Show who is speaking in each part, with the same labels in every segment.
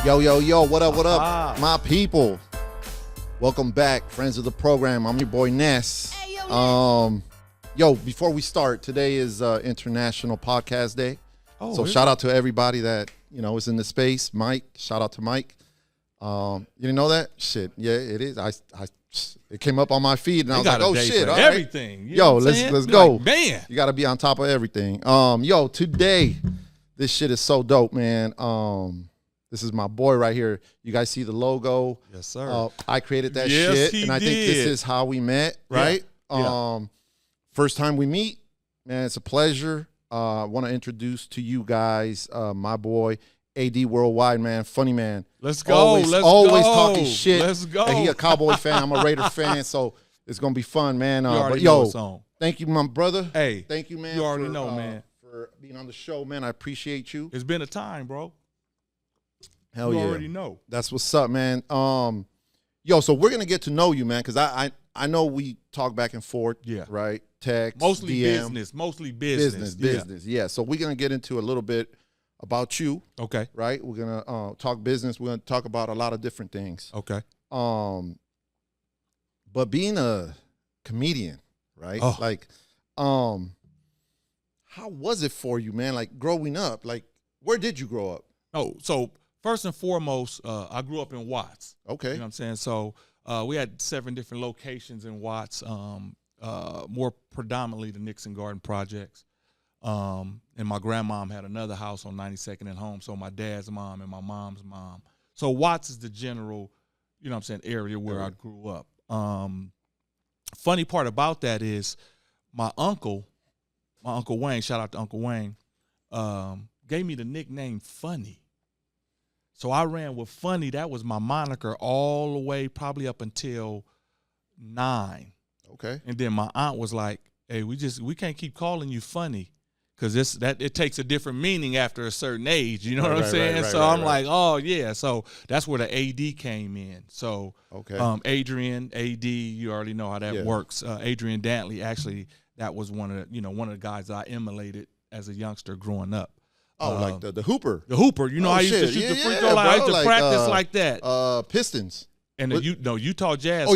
Speaker 1: Yo, what up, my people? Welcome back, friends of the program. I'm your boy, Ness. Yo, before we start, today is International Podcast Day. So shout out to everybody that, is in the space. Mike, shout out to Mike. You didn't know that? Shit, yeah, it is. It came up on my feed, and I was like, oh, shit, all right.
Speaker 2: Everything.
Speaker 1: Yo, let's go.
Speaker 2: Like, man.
Speaker 1: You got to be on top of everything. Yo, today, this shit is so dope, man. This is my boy right here. You guys see the logo?
Speaker 2: Yes, sir.
Speaker 1: I created that
Speaker 2: yes,
Speaker 1: shit, and I think this is how we met, right?
Speaker 2: Yeah.
Speaker 1: First time we meet, man, it's a pleasure. I want to introduce to you guys my boy, Adee Worldwide, man, funny man.
Speaker 2: Let's go.
Speaker 1: Always talking shit.
Speaker 2: Let's go.
Speaker 1: And he a Cowboy fan. I'm a Raider fan, so it's gonna be fun, man.
Speaker 2: You already
Speaker 1: but
Speaker 2: know
Speaker 1: yo,
Speaker 2: what's on.
Speaker 1: thank you, my brother.
Speaker 2: Hey,
Speaker 1: thank you, man.
Speaker 2: You already know, man.
Speaker 1: For being on the show, man. I appreciate you.
Speaker 2: It's been a time, bro.
Speaker 1: Hell
Speaker 2: you
Speaker 1: yeah.
Speaker 2: already know.
Speaker 1: That's what's up, man. Yo, so we're gonna get to know you, man, because I know we talk back and forth, right? Text,
Speaker 2: mostly
Speaker 1: DM,
Speaker 2: business.
Speaker 1: Yeah. So we're gonna get into a little bit about you.
Speaker 2: Okay.
Speaker 1: Right? We're gonna talk business. We're gonna talk about a lot of different things.
Speaker 2: Okay.
Speaker 1: But being a comedian, right?
Speaker 2: Oh.
Speaker 1: Like, how was it for you, man? Like growing up, like where did you grow up?
Speaker 2: Oh, so first and foremost, I grew up in Watts.
Speaker 1: Okay.
Speaker 2: You know what I'm saying? So we had 7 different locations in Watts, more predominantly the Nixon Garden Projects. And my grandmom had another house on 92nd and Home, so my dad's mom and my mom's mom. So Watts is the general, area where I grew up. Funny part about that is my uncle Wayne, shout out to Uncle Wayne, gave me the nickname Funny. So I ran with Funny. That was my moniker all the way probably up until 9.
Speaker 1: Okay.
Speaker 2: And then my aunt was like, hey, we can't keep calling you Funny because it takes a different meaning after a certain age. You know what I'm saying? So I'm like, oh, yeah. So that's where the AD came in. So Adrian, AD, you already know how that works. Adrian Dantley, actually, that was one of the guys that I emulated as a youngster growing up.
Speaker 1: Oh, like the hooper.
Speaker 2: The hooper. You know how I used to shoot the free throw line? I used to practice like that.
Speaker 1: Pistons.
Speaker 2: And Utah Jazz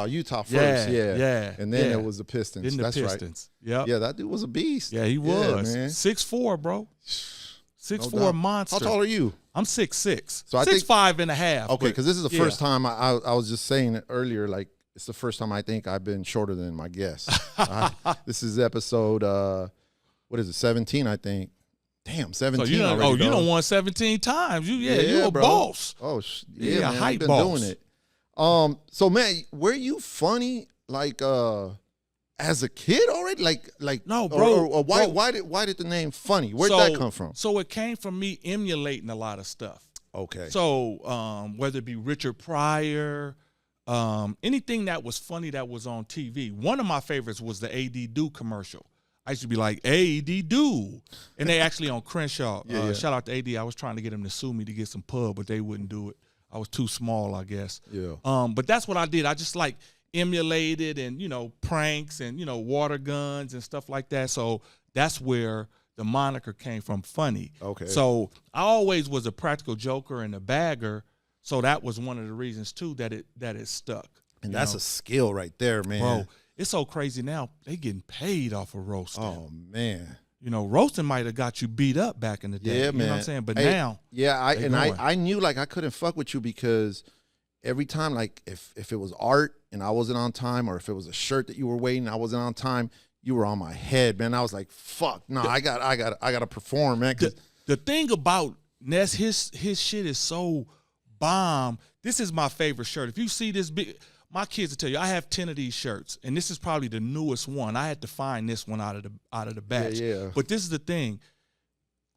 Speaker 1: Utah first.
Speaker 2: Yeah.
Speaker 1: And then it was the Pistons.
Speaker 2: Then the
Speaker 1: That's
Speaker 2: Pistons.
Speaker 1: right.
Speaker 2: Yep.
Speaker 1: Yeah, that dude was a beast.
Speaker 2: Yeah, he was.
Speaker 1: Man.
Speaker 2: 6'4", bro. 6'4" monster.
Speaker 1: How tall are you?
Speaker 2: I'm 6'6".
Speaker 1: So I think
Speaker 2: 6'5" and a half.
Speaker 1: Okay, because this is the first time I was just saying it earlier, like it's the first time I think I've been shorter than my guest. This is episode 17, I think. Damn, 17.
Speaker 2: So you done won 17 times. You a
Speaker 1: bro.
Speaker 2: boss.
Speaker 1: Oh,
Speaker 2: yeah,
Speaker 1: man,
Speaker 2: hype
Speaker 1: I've been
Speaker 2: boss.
Speaker 1: doing it. So man, were you funny like as a kid already? Like
Speaker 2: no, bro.
Speaker 1: Or why did the name Funny? Where'd that come from?
Speaker 2: So it came from me emulating a lot of stuff.
Speaker 1: Okay.
Speaker 2: So whether it be Richard Pryor, anything that was funny that was on TV. One of my favorites was the AD Do commercial. I used to be like, AD Do. And they actually on Crenshaw. Shout out to AD. I was trying to get him to sue me to get some pub, but they wouldn't do it. I was too small, I guess.
Speaker 1: Yeah.
Speaker 2: But that's what I did. I just like emulated and, pranks and, water guns and stuff like that. So that's where the moniker came from, Funny.
Speaker 1: Okay.
Speaker 2: So I always was a practical joker and a bagger. So that was one of the reasons too that it stuck.
Speaker 1: And that's a skill right there, man.
Speaker 2: Bro, it's so crazy now. They getting paid off of roasting.
Speaker 1: Oh man.
Speaker 2: Roasting might have got you beat up back in the day.
Speaker 1: Yeah, man.
Speaker 2: You know what I'm saying? But now.
Speaker 1: Yeah, I knew like I couldn't fuck with you because every time, like if it was art and I wasn't on time, or if it was a shirt that you were waiting, I wasn't on time, you were on my head, man. I was like, fuck, no, I gotta perform, man.
Speaker 2: The thing about Ness, his shit is so bomb. This is my favorite shirt. If you see this big, my kids will tell you, I have 10 of these shirts, and this is probably the newest one. I had to find this one out of the batch.
Speaker 1: Yeah.
Speaker 2: But this is the thing.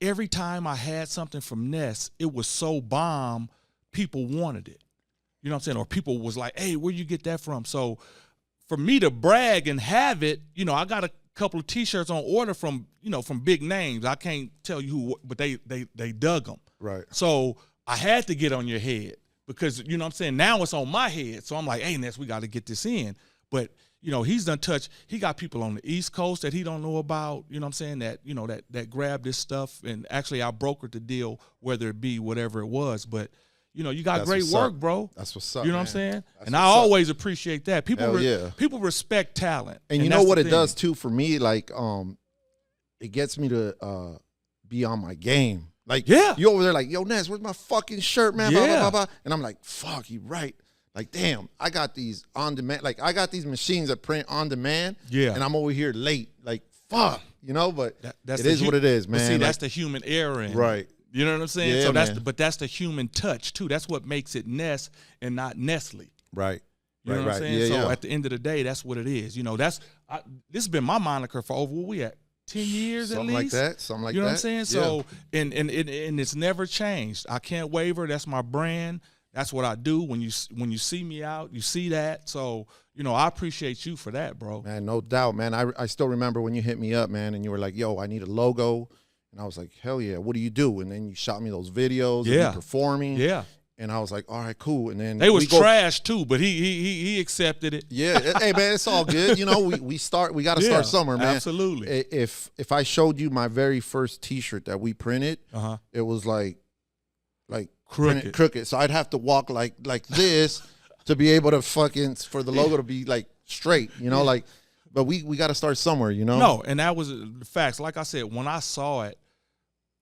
Speaker 2: Every time I had something from Ness, it was so bomb, people wanted it. You know what I'm saying? Or people was like, hey, where you get that from? So for me to brag and have it, I got a couple of T-shirts on order from big names. I can't tell you who, but they dug them.
Speaker 1: Right.
Speaker 2: So I had to get on your head. Because, you know what I'm saying, now it's on my head. So I'm like, hey, Ness, we got to get this in. But, he's done touch. He got people on the East Coast that he don't know about, you know what I'm saying, that grabbed this stuff. And actually, I brokered the deal, whether it be whatever it was. But, you got
Speaker 1: That's
Speaker 2: great
Speaker 1: what's
Speaker 2: work,
Speaker 1: up.
Speaker 2: bro.
Speaker 1: That's what's up.
Speaker 2: You know
Speaker 1: man.
Speaker 2: what I'm saying?
Speaker 1: That's
Speaker 2: And I
Speaker 1: what's up.
Speaker 2: always appreciate that. People respect talent.
Speaker 1: And you know what
Speaker 2: that's
Speaker 1: it
Speaker 2: the
Speaker 1: does
Speaker 2: thing.
Speaker 1: too for me? Like, it gets me to be on my game. Like,
Speaker 2: Yeah.
Speaker 1: you over there like, yo, Ness, where's my fucking shirt, man? Blah,
Speaker 2: Yeah.
Speaker 1: blah, blah, blah. And I'm like, fuck, you right. Like, damn, I got these on demand. Like, I got these machines that print on demand.
Speaker 2: Yeah.
Speaker 1: And I'm over here late. Like, fuck, but
Speaker 2: That's
Speaker 1: it is what it is, man.
Speaker 2: But see,
Speaker 1: like,
Speaker 2: that's the human error in it.
Speaker 1: right.
Speaker 2: You know what I'm saying?
Speaker 1: Yeah,
Speaker 2: So
Speaker 1: man.
Speaker 2: but that's the human touch too. That's what makes it Ness and not Nestle.
Speaker 1: Right.
Speaker 2: You know what I'm saying?
Speaker 1: Yeah,
Speaker 2: so
Speaker 1: yeah.
Speaker 2: at the end of the day, that's what it is. This has been my moniker for over, where we at? 10 years
Speaker 1: Something
Speaker 2: at least?
Speaker 1: like that. Something like that.
Speaker 2: You know what I'm saying?
Speaker 1: Yeah.
Speaker 2: So, and it's never changed. I can't waver. That's my brand. That's what I do. When you see me out, you see that. So, I appreciate you for that, bro.
Speaker 1: Man, no doubt, man. I still remember when you hit me up, man, and you were like, yo, I need a logo. And I was like, hell yeah, what do you do? And then you shot me those videos of you performing.
Speaker 2: Yeah.
Speaker 1: And I was like, all right, cool. And then
Speaker 2: they was trash too, but he accepted it.
Speaker 1: Yeah. Hey, man, it's all good. We got to start somewhere, man.
Speaker 2: Absolutely.
Speaker 1: If I showed you my very first T-shirt that we printed, it was like crooked. So I'd have to walk like this to be able to for the logo to be like straight, like, but we got to start somewhere,
Speaker 2: No, and that was the facts. Like I said, when I saw it,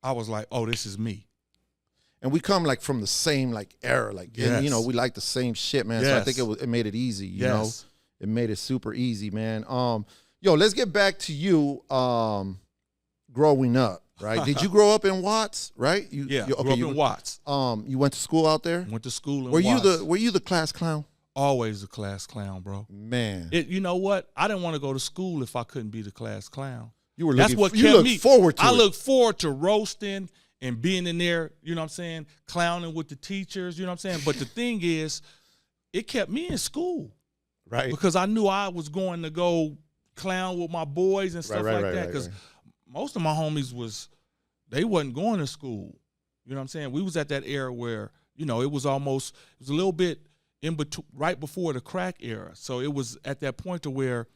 Speaker 2: I was like, oh, this is me.
Speaker 1: And we come like from the same like era, like, and, we like the same shit, man.
Speaker 2: Yes.
Speaker 1: So I think it made it easy, you know,
Speaker 2: Yes.
Speaker 1: it made it super easy, man. Yo, let's get back to you, growing up, right? Did you grow up in Watts, right?
Speaker 2: Grew up in Watts.
Speaker 1: You went to school out there?
Speaker 2: Went to school in
Speaker 1: Were
Speaker 2: Watts.
Speaker 1: Were you the class clown?
Speaker 2: Always the class clown, bro.
Speaker 1: Man.
Speaker 2: You know what? I didn't want to go to school if I couldn't be the class clown.
Speaker 1: You were
Speaker 2: That's
Speaker 1: looking,
Speaker 2: what
Speaker 1: you
Speaker 2: kept
Speaker 1: looked
Speaker 2: me.
Speaker 1: forward to
Speaker 2: I
Speaker 1: it.
Speaker 2: look forward to roasting and being in there, you know what I'm saying, clowning with the teachers, you know what I'm saying? But the thing is, it kept me in school.
Speaker 1: Right.
Speaker 2: Because I knew I was going to go clown with my boys and stuff like that. Because most of my homies they wasn't going to school. You know what I'm saying? We was at that era where, it was a little bit in between, right before the crack era. So it was at that point to where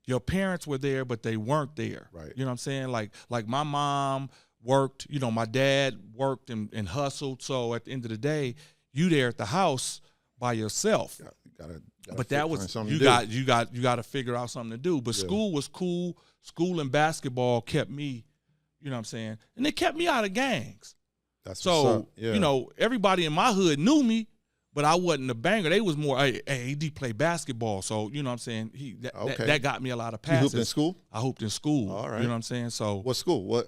Speaker 2: your parents were there, but they weren't there.
Speaker 1: Right.
Speaker 2: You know what I'm saying? Like my mom worked, my dad worked and hustled. So at the end of the day, you there at the house by yourself.
Speaker 1: Gotta
Speaker 2: but that was you got to figure out something to do. But school was cool. School and basketball kept me, you know what I'm saying? And it kept me out of gangs.
Speaker 1: That's
Speaker 2: so,
Speaker 1: what's up. Yeah.
Speaker 2: Everybody in my hood knew me, but I wasn't a banger. They was more, hey, AD play basketball. So, you know what I'm saying? That got me a lot of passes.
Speaker 1: You hooped in school?
Speaker 2: I hooped in school.
Speaker 1: All right.
Speaker 2: You know what I'm saying? So
Speaker 1: what school? What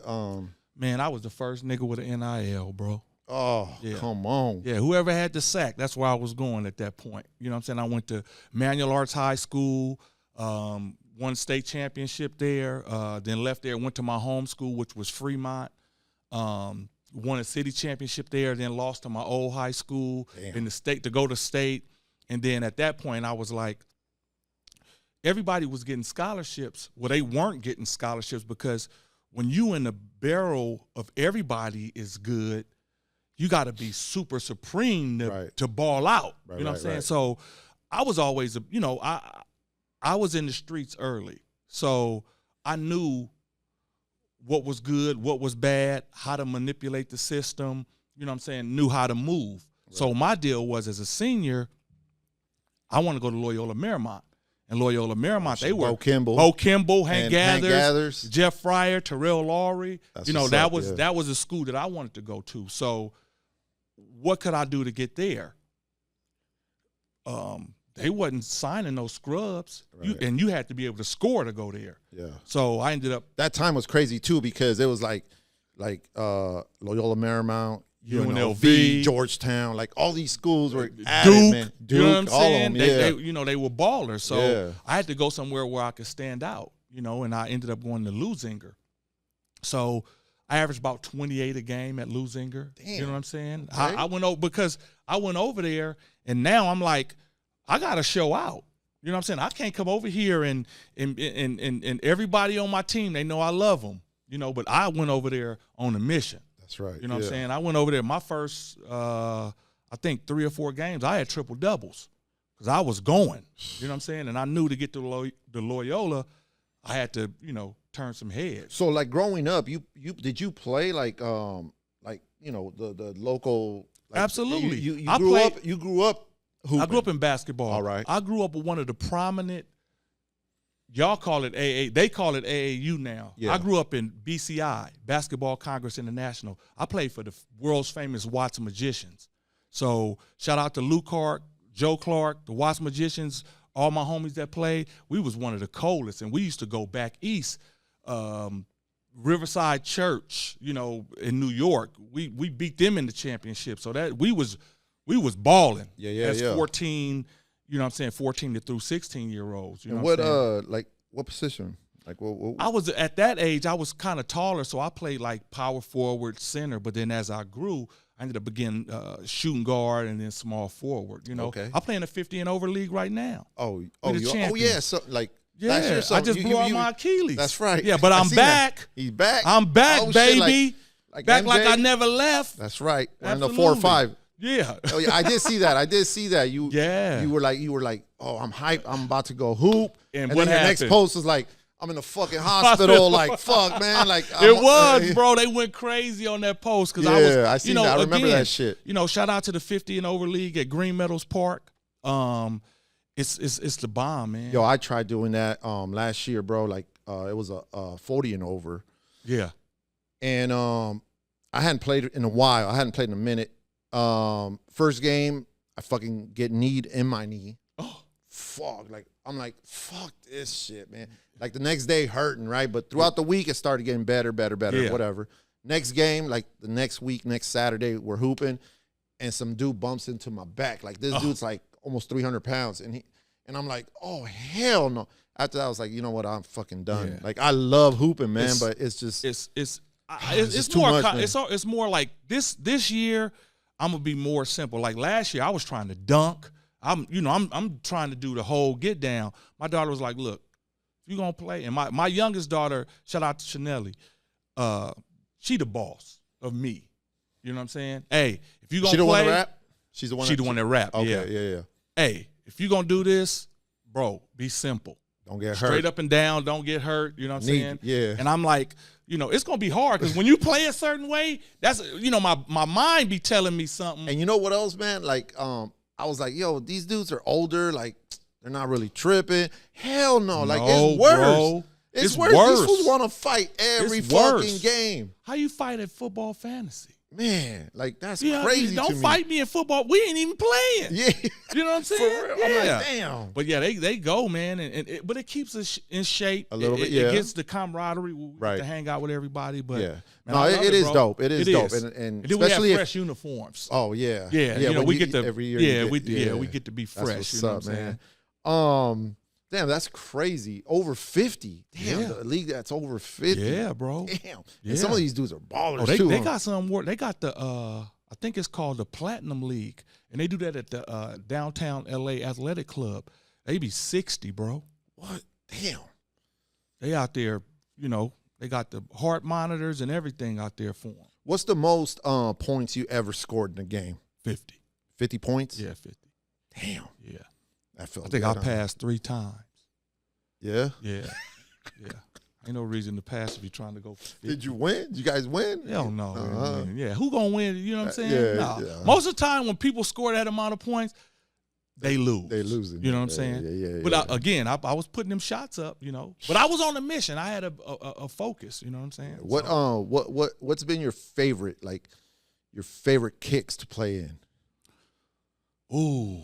Speaker 2: Man, I was the first nigga with an NIL, bro.
Speaker 1: Oh,
Speaker 2: yeah.
Speaker 1: Come on.
Speaker 2: Yeah, whoever had the sack, that's where I was going at that point. You know what I'm saying? I went to Manual Arts High School, won state championship there, then left there, went to my home school, which was Fremont, won a city championship there, then lost to my old high school in the state to go to state. And then at that point, I was like, everybody was getting scholarships. Well, they weren't getting scholarships because when you in the barrel of everybody is good, you got to be super supreme to ball out. You know what I'm saying? So I was always, I was in the streets early. So I knew what was good, what was bad, how to manipulate the system, you know what I'm saying, knew how to move. Right. So my deal was, as a senior, I want to go to Loyola Marymount. And Loyola Marymount, they were Bo Kimball, Hank Gathers, Jeff Fryer, Terrell Lowry.
Speaker 1: That's
Speaker 2: that was a school that I wanted to go to. So what could I do to get there? They wasn't signing no scrubs, and you had to be able to score to go there.
Speaker 1: Yeah.
Speaker 2: So I ended up.
Speaker 1: That time was crazy too because it was like Loyola Marymount, UNLV, Georgetown, like all these schools were at it, man.
Speaker 2: Duke, you know what I'm saying?
Speaker 1: All of them,
Speaker 2: yeah. They were ballers. So I had to go somewhere where I could stand out, and I ended up going to Lusinger. So I averaged about 28 a game at Lusinger. Damn. You know what I'm saying? Okay. I went over because I went over there, and now I'm like, I got to show out. You know what I'm saying? I can't come over here and everybody on my team, they know I love them, but I went over there on a mission.
Speaker 1: That's right.
Speaker 2: You know what I'm saying? I went over there. My first, I think 3 or 4 games, I had triple doubles because I was going. You know what I'm saying? And I knew to get to the Loyola, I had to, turn some heads.
Speaker 1: So like growing up, you did you play like the local. Like,
Speaker 2: Absolutely.
Speaker 1: You grew up hooping.
Speaker 2: I grew up in basketball.
Speaker 1: All right.
Speaker 2: I grew up with one of the prominent. Y'all call it AA. They call it AAU now.
Speaker 1: Yeah.
Speaker 2: I grew up in BCI, Basketball Congress International. I played for the world's famous Watts Magicians. So shout out to Lou Clark, Joe Clark, the Watts Magicians, all my homies that played. We was one of the coldest, and we used to go back east. Riverside Church, in New York. We beat them in the championship. So that we was balling. As 14. 14 to through 16-year-olds.
Speaker 1: And what position? Like what?
Speaker 2: I was at that age. I was kind of taller, so I played like power forward, center. But then as I grew, I ended up beginning shooting guard and then small forward.
Speaker 1: Okay.
Speaker 2: I play in the 50 and over league right now.
Speaker 1: Yeah. So like.
Speaker 2: Yeah, I just blew out my Achilles.
Speaker 1: That's right.
Speaker 2: Yeah, but I'm back.
Speaker 1: He's back.
Speaker 2: I'm back, baby.
Speaker 1: Like
Speaker 2: back
Speaker 1: MJ?
Speaker 2: Like I never left.
Speaker 1: That's right. In the
Speaker 2: Absolutely.
Speaker 1: 4 or 5.
Speaker 2: Yeah.
Speaker 1: Oh yeah, I did see that. You were like, oh, I'm hyped. I'm about to go hoop.
Speaker 2: And
Speaker 1: then
Speaker 2: what
Speaker 1: your
Speaker 2: happened?
Speaker 1: next post was like, I'm in the fucking hospital. Like, fuck, man. Like
Speaker 2: it was, bro. They went crazy on that post because
Speaker 1: I seen that. I remember that shit.
Speaker 2: Shout out to the 50 and over league at Green Meadows Park. It's the bomb, man.
Speaker 1: Yo, I tried doing that last year, bro. Like it was a 40 and over.
Speaker 2: Yeah.
Speaker 1: And I hadn't played in a while. I hadn't played in a minute. First game, I fucking get kneed in my knee.
Speaker 2: Oh.
Speaker 1: Fuck. Like I'm like, fuck this shit, man. Like the next day hurting, right? But throughout the week it started getting better,
Speaker 2: Yeah.
Speaker 1: whatever. Next game, like the next week, next Saturday, we're hooping, and some dude bumps into my back. Like this dude's like almost 300 pounds. And I'm like, oh, hell no. After that, I was like, you know what? I'm fucking done.
Speaker 2: Yeah.
Speaker 1: Like, I love hooping, man, but it's just.
Speaker 2: It's
Speaker 1: too
Speaker 2: more,
Speaker 1: much,
Speaker 2: it's more like this year, I'm going to be more simple. Like last year, I was trying to dunk. I'm trying to do the whole get down. My daughter was like, look, if you're going to play. And my youngest daughter, shout out to Chanelli, she the boss of me. You know what I'm saying? Hey, if you're going to play. She the one that rap?
Speaker 1: She's the one
Speaker 2: that rap,
Speaker 1: okay, yeah.
Speaker 2: Hey, if you're going to do this, bro, be simple.
Speaker 1: Don't get hurt.
Speaker 2: Straight up and down, don't get hurt. You know what I'm saying?
Speaker 1: Yeah.
Speaker 2: And I'm like, it's going to be hard because when you play a certain way, that's, my mind be telling me something.
Speaker 1: And you know what else, man? Like, I was like, yo, these dudes are older. Like, they're not really tripping. Hell no. Like, it's worse.
Speaker 2: Bro.
Speaker 1: It's worse. These fools want to fight every fucking game.
Speaker 2: How you fight at football fantasy?
Speaker 1: Man, like that's crazy.
Speaker 2: Don't
Speaker 1: to me.
Speaker 2: fight me in football. We ain't even playing.
Speaker 1: Yeah,
Speaker 2: you know what I'm saying?
Speaker 1: For real. I'm like, damn.
Speaker 2: But yeah, they go, man, but it keeps us in shape
Speaker 1: a little bit.
Speaker 2: It gets the camaraderie
Speaker 1: right
Speaker 2: to hang out with everybody. But
Speaker 1: yeah,
Speaker 2: man,
Speaker 1: it is dope. It is dope,
Speaker 2: and especially we have fresh uniforms.
Speaker 1: Oh yeah,
Speaker 2: yeah. We get to
Speaker 1: every year.
Speaker 2: we get to be fresh.
Speaker 1: That's what's
Speaker 2: you know
Speaker 1: up,
Speaker 2: what I'm
Speaker 1: man.
Speaker 2: saying?
Speaker 1: Damn, that's crazy. Over 50. Damn, the league that's over 50.
Speaker 2: Yeah, bro.
Speaker 1: Damn.
Speaker 2: Yeah.
Speaker 1: And some of these dudes are ballers
Speaker 2: they,
Speaker 1: too.
Speaker 2: They got some more. They got the I think it's called the Platinum League, and they do that at the downtown LA Athletic Club. They be 60, bro.
Speaker 1: What? Damn.
Speaker 2: They out there, they got the heart monitors and everything out there for them.
Speaker 1: What's the most points you ever scored in a game?
Speaker 2: 50.
Speaker 1: 50 points?
Speaker 2: Yeah, 50.
Speaker 1: Damn.
Speaker 2: Yeah.
Speaker 1: I
Speaker 2: think I passed 3 times.
Speaker 1: Yeah?
Speaker 2: Yeah. Yeah. Ain't no reason to pass if you're trying to go 50.
Speaker 1: Did you win? Did you guys win?
Speaker 2: Hell no. Yeah. Who gonna win? You know what I'm saying?
Speaker 1: Yeah.
Speaker 2: Most of the time when people score that amount of points, they lose.
Speaker 1: They losing.
Speaker 2: You know what I'm saying?
Speaker 1: Yeah.
Speaker 2: But again, I was putting them shots up, But I was on a mission. I had a focus. You know what I'm saying?
Speaker 1: What's been your favorite, like your favorite kicks to play in?
Speaker 2: Ooh.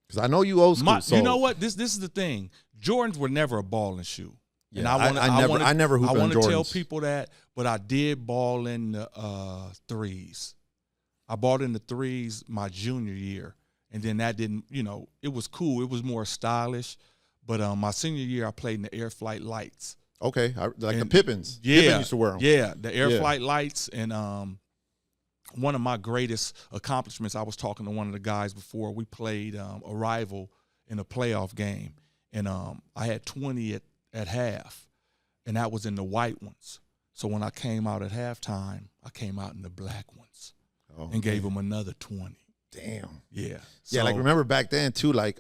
Speaker 1: Because I know you old school.
Speaker 2: You know what? This is the thing. Jordans were never a ball and shoe.
Speaker 1: Yeah,
Speaker 2: and
Speaker 1: I never hooped on Jordans.
Speaker 2: I want to tell people that, but I did ball in the threes. I balled in the threes my junior year, and then that didn't. It was cool. It was more stylish. But my senior year, I played in the Air Flight Lights.
Speaker 1: Okay, the Pippins.
Speaker 2: Yeah,
Speaker 1: Pippin used to wear them.
Speaker 2: Yeah, the Air Flight Lights, and one of my greatest accomplishments, I was talking to one of the guys before, we played Arrival in a playoff game, and I had 20 at half, and that was in the white ones. So when I came out at halftime, I came out in the black ones and gave them another 20.
Speaker 1: Damn.
Speaker 2: Yeah.
Speaker 1: Yeah, like remember back then too, like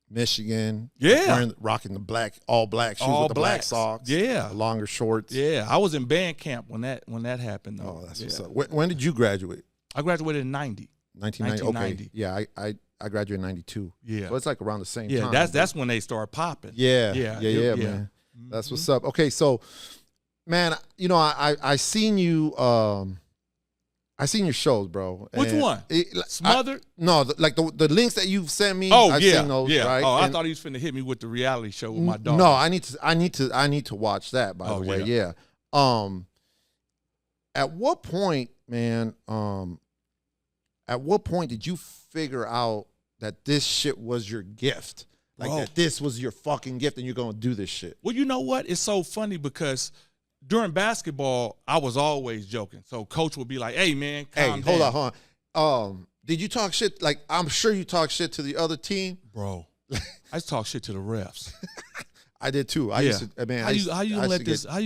Speaker 1: Michigan.
Speaker 2: Yeah.
Speaker 1: Rocking the all black shoes
Speaker 2: All
Speaker 1: with the black
Speaker 2: blacks.
Speaker 1: socks.
Speaker 2: Yeah.
Speaker 1: The longer shorts.
Speaker 2: Yeah, I was in band camp when that happened, though.
Speaker 1: Oh, that's what's up. When did you graduate?
Speaker 2: I graduated in 90.
Speaker 1: 1990. Okay. Yeah, I graduated in 92.
Speaker 2: Yeah.
Speaker 1: So it's like around the same
Speaker 2: Yeah,
Speaker 1: time.
Speaker 2: that's when they started popping.
Speaker 1: Yeah,
Speaker 2: Yeah,
Speaker 1: man.
Speaker 2: Mm-hmm.
Speaker 1: That's what's up. Okay, so, man, I seen you. I seen your shows, bro.
Speaker 2: Which one? Smothered?
Speaker 1: The links that you've sent me.
Speaker 2: Oh,
Speaker 1: I've
Speaker 2: yeah,
Speaker 1: seen those,
Speaker 2: yeah.
Speaker 1: right?
Speaker 2: Oh, I
Speaker 1: And-
Speaker 2: thought he was finna hit me with the reality show with my dog.
Speaker 1: No, I need to watch that. By the way, yeah. At what point, man? At what point did you figure out that this shit was your gift? Like that this was your fucking gift, and you're gonna do this shit.
Speaker 2: Well, you know what? It's so funny because during basketball, I was always joking. So coach would be like, "Hey, man, calm down."
Speaker 1: Hold on. Did you talk shit? Like, I'm sure you talk shit to the other team,
Speaker 2: bro. I used to talk shit to the refs.
Speaker 1: I did too. I used to. Man,
Speaker 2: how you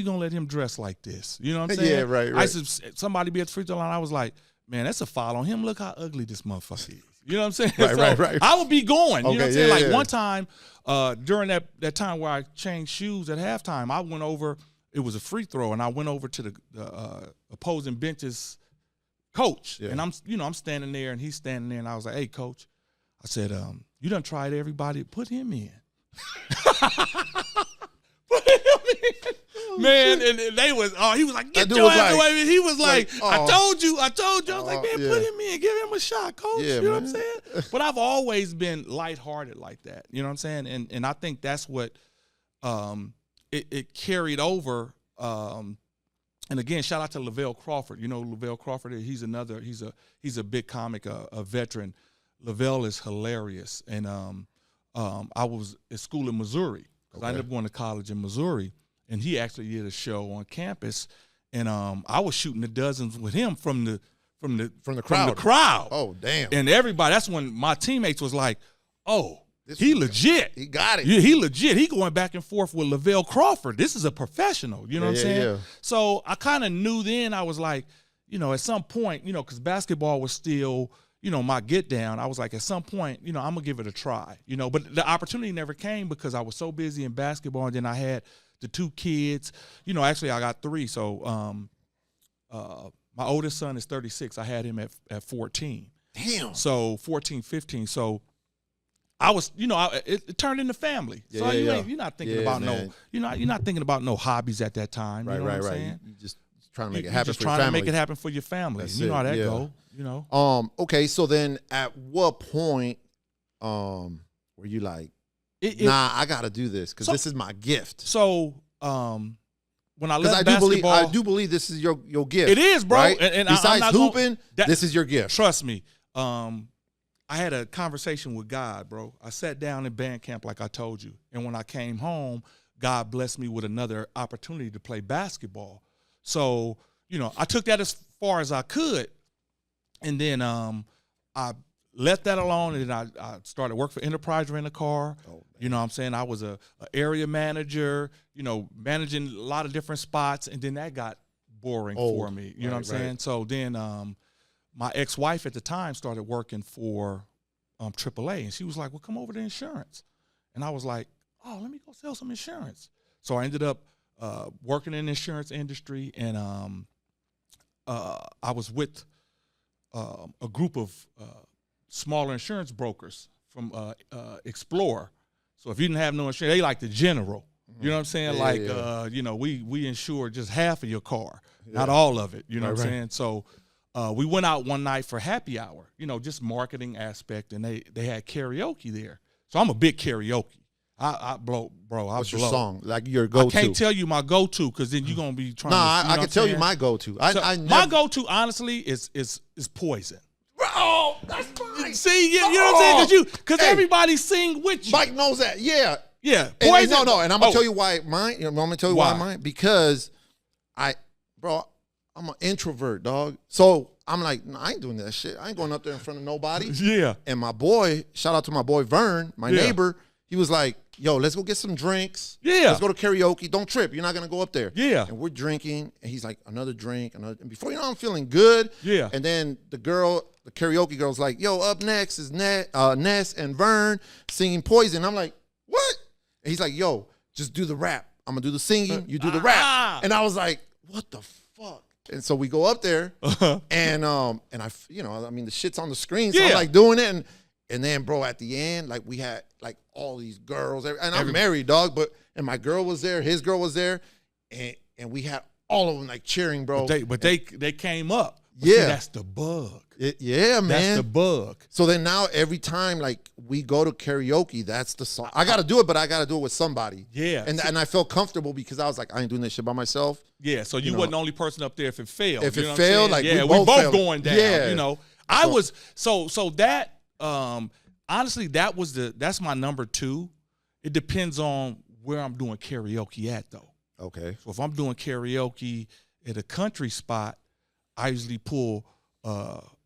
Speaker 2: gonna let him dress like this? You know what I'm saying?
Speaker 1: Yeah, right.
Speaker 2: I used to, somebody be at the free throw line. I was like, "Man, that's a foul on him. Look how ugly this motherfucker is." You know what I'm saying?
Speaker 1: Right.
Speaker 2: I would be going. You know what I'm saying?
Speaker 1: Yeah.
Speaker 2: One time, during that time where I changed shoes at halftime, I went over. It was a free throw, and I went over to the opposing bench's coach, and I'm standing there, and he's standing there, and I was like, "Hey, coach," I said, "You done tried everybody. Put him in." Put him in. Man, and they was he was like, "Get your ass away." And he was like, I told you. I was like, "Man, put him in. Give him a shot, coach."
Speaker 1: Yeah,
Speaker 2: you know
Speaker 1: man.
Speaker 2: what I'm saying? But I've always been lighthearted like that. You know what I'm saying? And I think that's what it carried over. And again, shout out to Lavelle Crawford. You know Lavelle Crawford? He's a big comic, a veteran. Lavelle is hilarious. And I was at school in Missouri. I ended up going to college in Missouri, and he actually did a show on campus, and I was shooting the dozens with him from the crowd.
Speaker 1: Oh, damn!
Speaker 2: And everybody, that's when my teammates was like, "Oh, he legit.
Speaker 1: He got it.
Speaker 2: He legit. He going back and forth with Lavelle Crawford. This is a professional." You know what I'm saying?
Speaker 1: Yeah.
Speaker 2: So I kind of knew then. I was like, at some point, because basketball was still, my get down. I was like, at some point, I'm gonna give it a try. But the opportunity never came because I was so busy in basketball, and then I had the 2 kids. Actually, I got 3. So, my oldest son is 36. I had him at 14.
Speaker 1: Damn.
Speaker 2: So 14, 15. So I was, it turned into family. So you're not thinking about you're not thinking about no hobbies at that time.
Speaker 1: Right,
Speaker 2: you know
Speaker 1: right,
Speaker 2: what I'm
Speaker 1: right.
Speaker 2: saying?
Speaker 1: You just trying to make it
Speaker 2: You're
Speaker 1: happen
Speaker 2: just
Speaker 1: for your
Speaker 2: trying
Speaker 1: family.
Speaker 2: to make it happen for your family.
Speaker 1: That's
Speaker 2: you know how that
Speaker 1: yeah.
Speaker 2: go.
Speaker 1: Okay, so then at what point were you like, nah, I got to do this because this is my gift?
Speaker 2: So when I left
Speaker 1: basketball, I
Speaker 2: basketball,
Speaker 1: do believe this is your gift.
Speaker 2: it is, bro.
Speaker 1: Right?
Speaker 2: And
Speaker 1: besides
Speaker 2: I'm not
Speaker 1: hooping, this is your gift.
Speaker 2: Trust me. I had a conversation with God, bro. I sat down in band camp like I told you. And when I came home, God blessed me with another opportunity to play basketball. So, I took that as far as I could. And then I left that alone, and then I started work for Enterprise Rent a Car. You know what I'm saying? I was a area manager, managing a lot of different spots, and then that got boring for me. You know what I'm saying? So then my ex-wife at the time started working for AAA, and she was like, "Well, come over to insurance." And I was like, "Oh, let me go sell some insurance." So I ended up working in the insurance industry, and I was with a group of smaller insurance brokers from Explorer. So if you didn't have no insurance, they like the general. You know what I'm saying? We insure just half of your car, not all of it. You know what I'm saying? So we went out one night for happy hour, just marketing aspect, and they had karaoke there. So I'm a big karaoke. I blow, bro.
Speaker 1: What's your song? Like your go-to?
Speaker 2: I can't tell you my go-to because then you're gonna be trying.
Speaker 1: I can tell you my go-to.
Speaker 2: My go-to, honestly, is Poison.
Speaker 1: Oh, that's fine.
Speaker 2: See, you know what I'm saying? Because everybody sing with you.
Speaker 1: Mike knows that. Yeah.
Speaker 2: Yeah.
Speaker 1: Poison. And I'm gonna tell you why mine. I'm gonna tell you why mine, because I'm an introvert, dog. So I'm like, I ain't doing that shit. I ain't going up there in front of nobody.
Speaker 2: Yeah.
Speaker 1: And my boy, shout out to my boy Vern, my neighbor, he was like, yo, let's go get some drinks.
Speaker 2: Yeah.
Speaker 1: Let's go to karaoke. Don't trip. You're not going to go up there.
Speaker 2: Yeah.
Speaker 1: And we're drinking. And he's like, another drink. And before you know, I'm feeling good.
Speaker 2: Yeah.
Speaker 1: And then the karaoke girl's like, yo, up next is Ness and Vern singing Poison. I'm like, what? And he's like, yo, just do the rap. I'm going to do the singing. You do the rap. And I was like, what the fuck? And so we go up there, and I, I mean, the shit's on the screen, so I'm like doing it, and then, bro, at the end, like we had like all these girls, and I'm married, dog, and my girl was there, his girl was there, and we had all of them like cheering, bro.
Speaker 2: But they came up. But
Speaker 1: yeah,
Speaker 2: see, that's the bug.
Speaker 1: Yeah, man,
Speaker 2: that's the bug.
Speaker 1: So then now every time like we go to karaoke, that's the song. I got to do it, but I got to do it with somebody.
Speaker 2: Yeah,
Speaker 1: and I felt comfortable because I was like, I ain't doing this shit by myself.
Speaker 2: Yeah, so you wasn't the only person up there if it failed.
Speaker 1: If it failed, like we both
Speaker 2: going down.
Speaker 1: Yeah,
Speaker 2: you know, I was so that honestly that's my number 2. It depends on where I'm doing karaoke at though.
Speaker 1: Okay.
Speaker 2: So if I'm doing karaoke at a country spot, I usually pull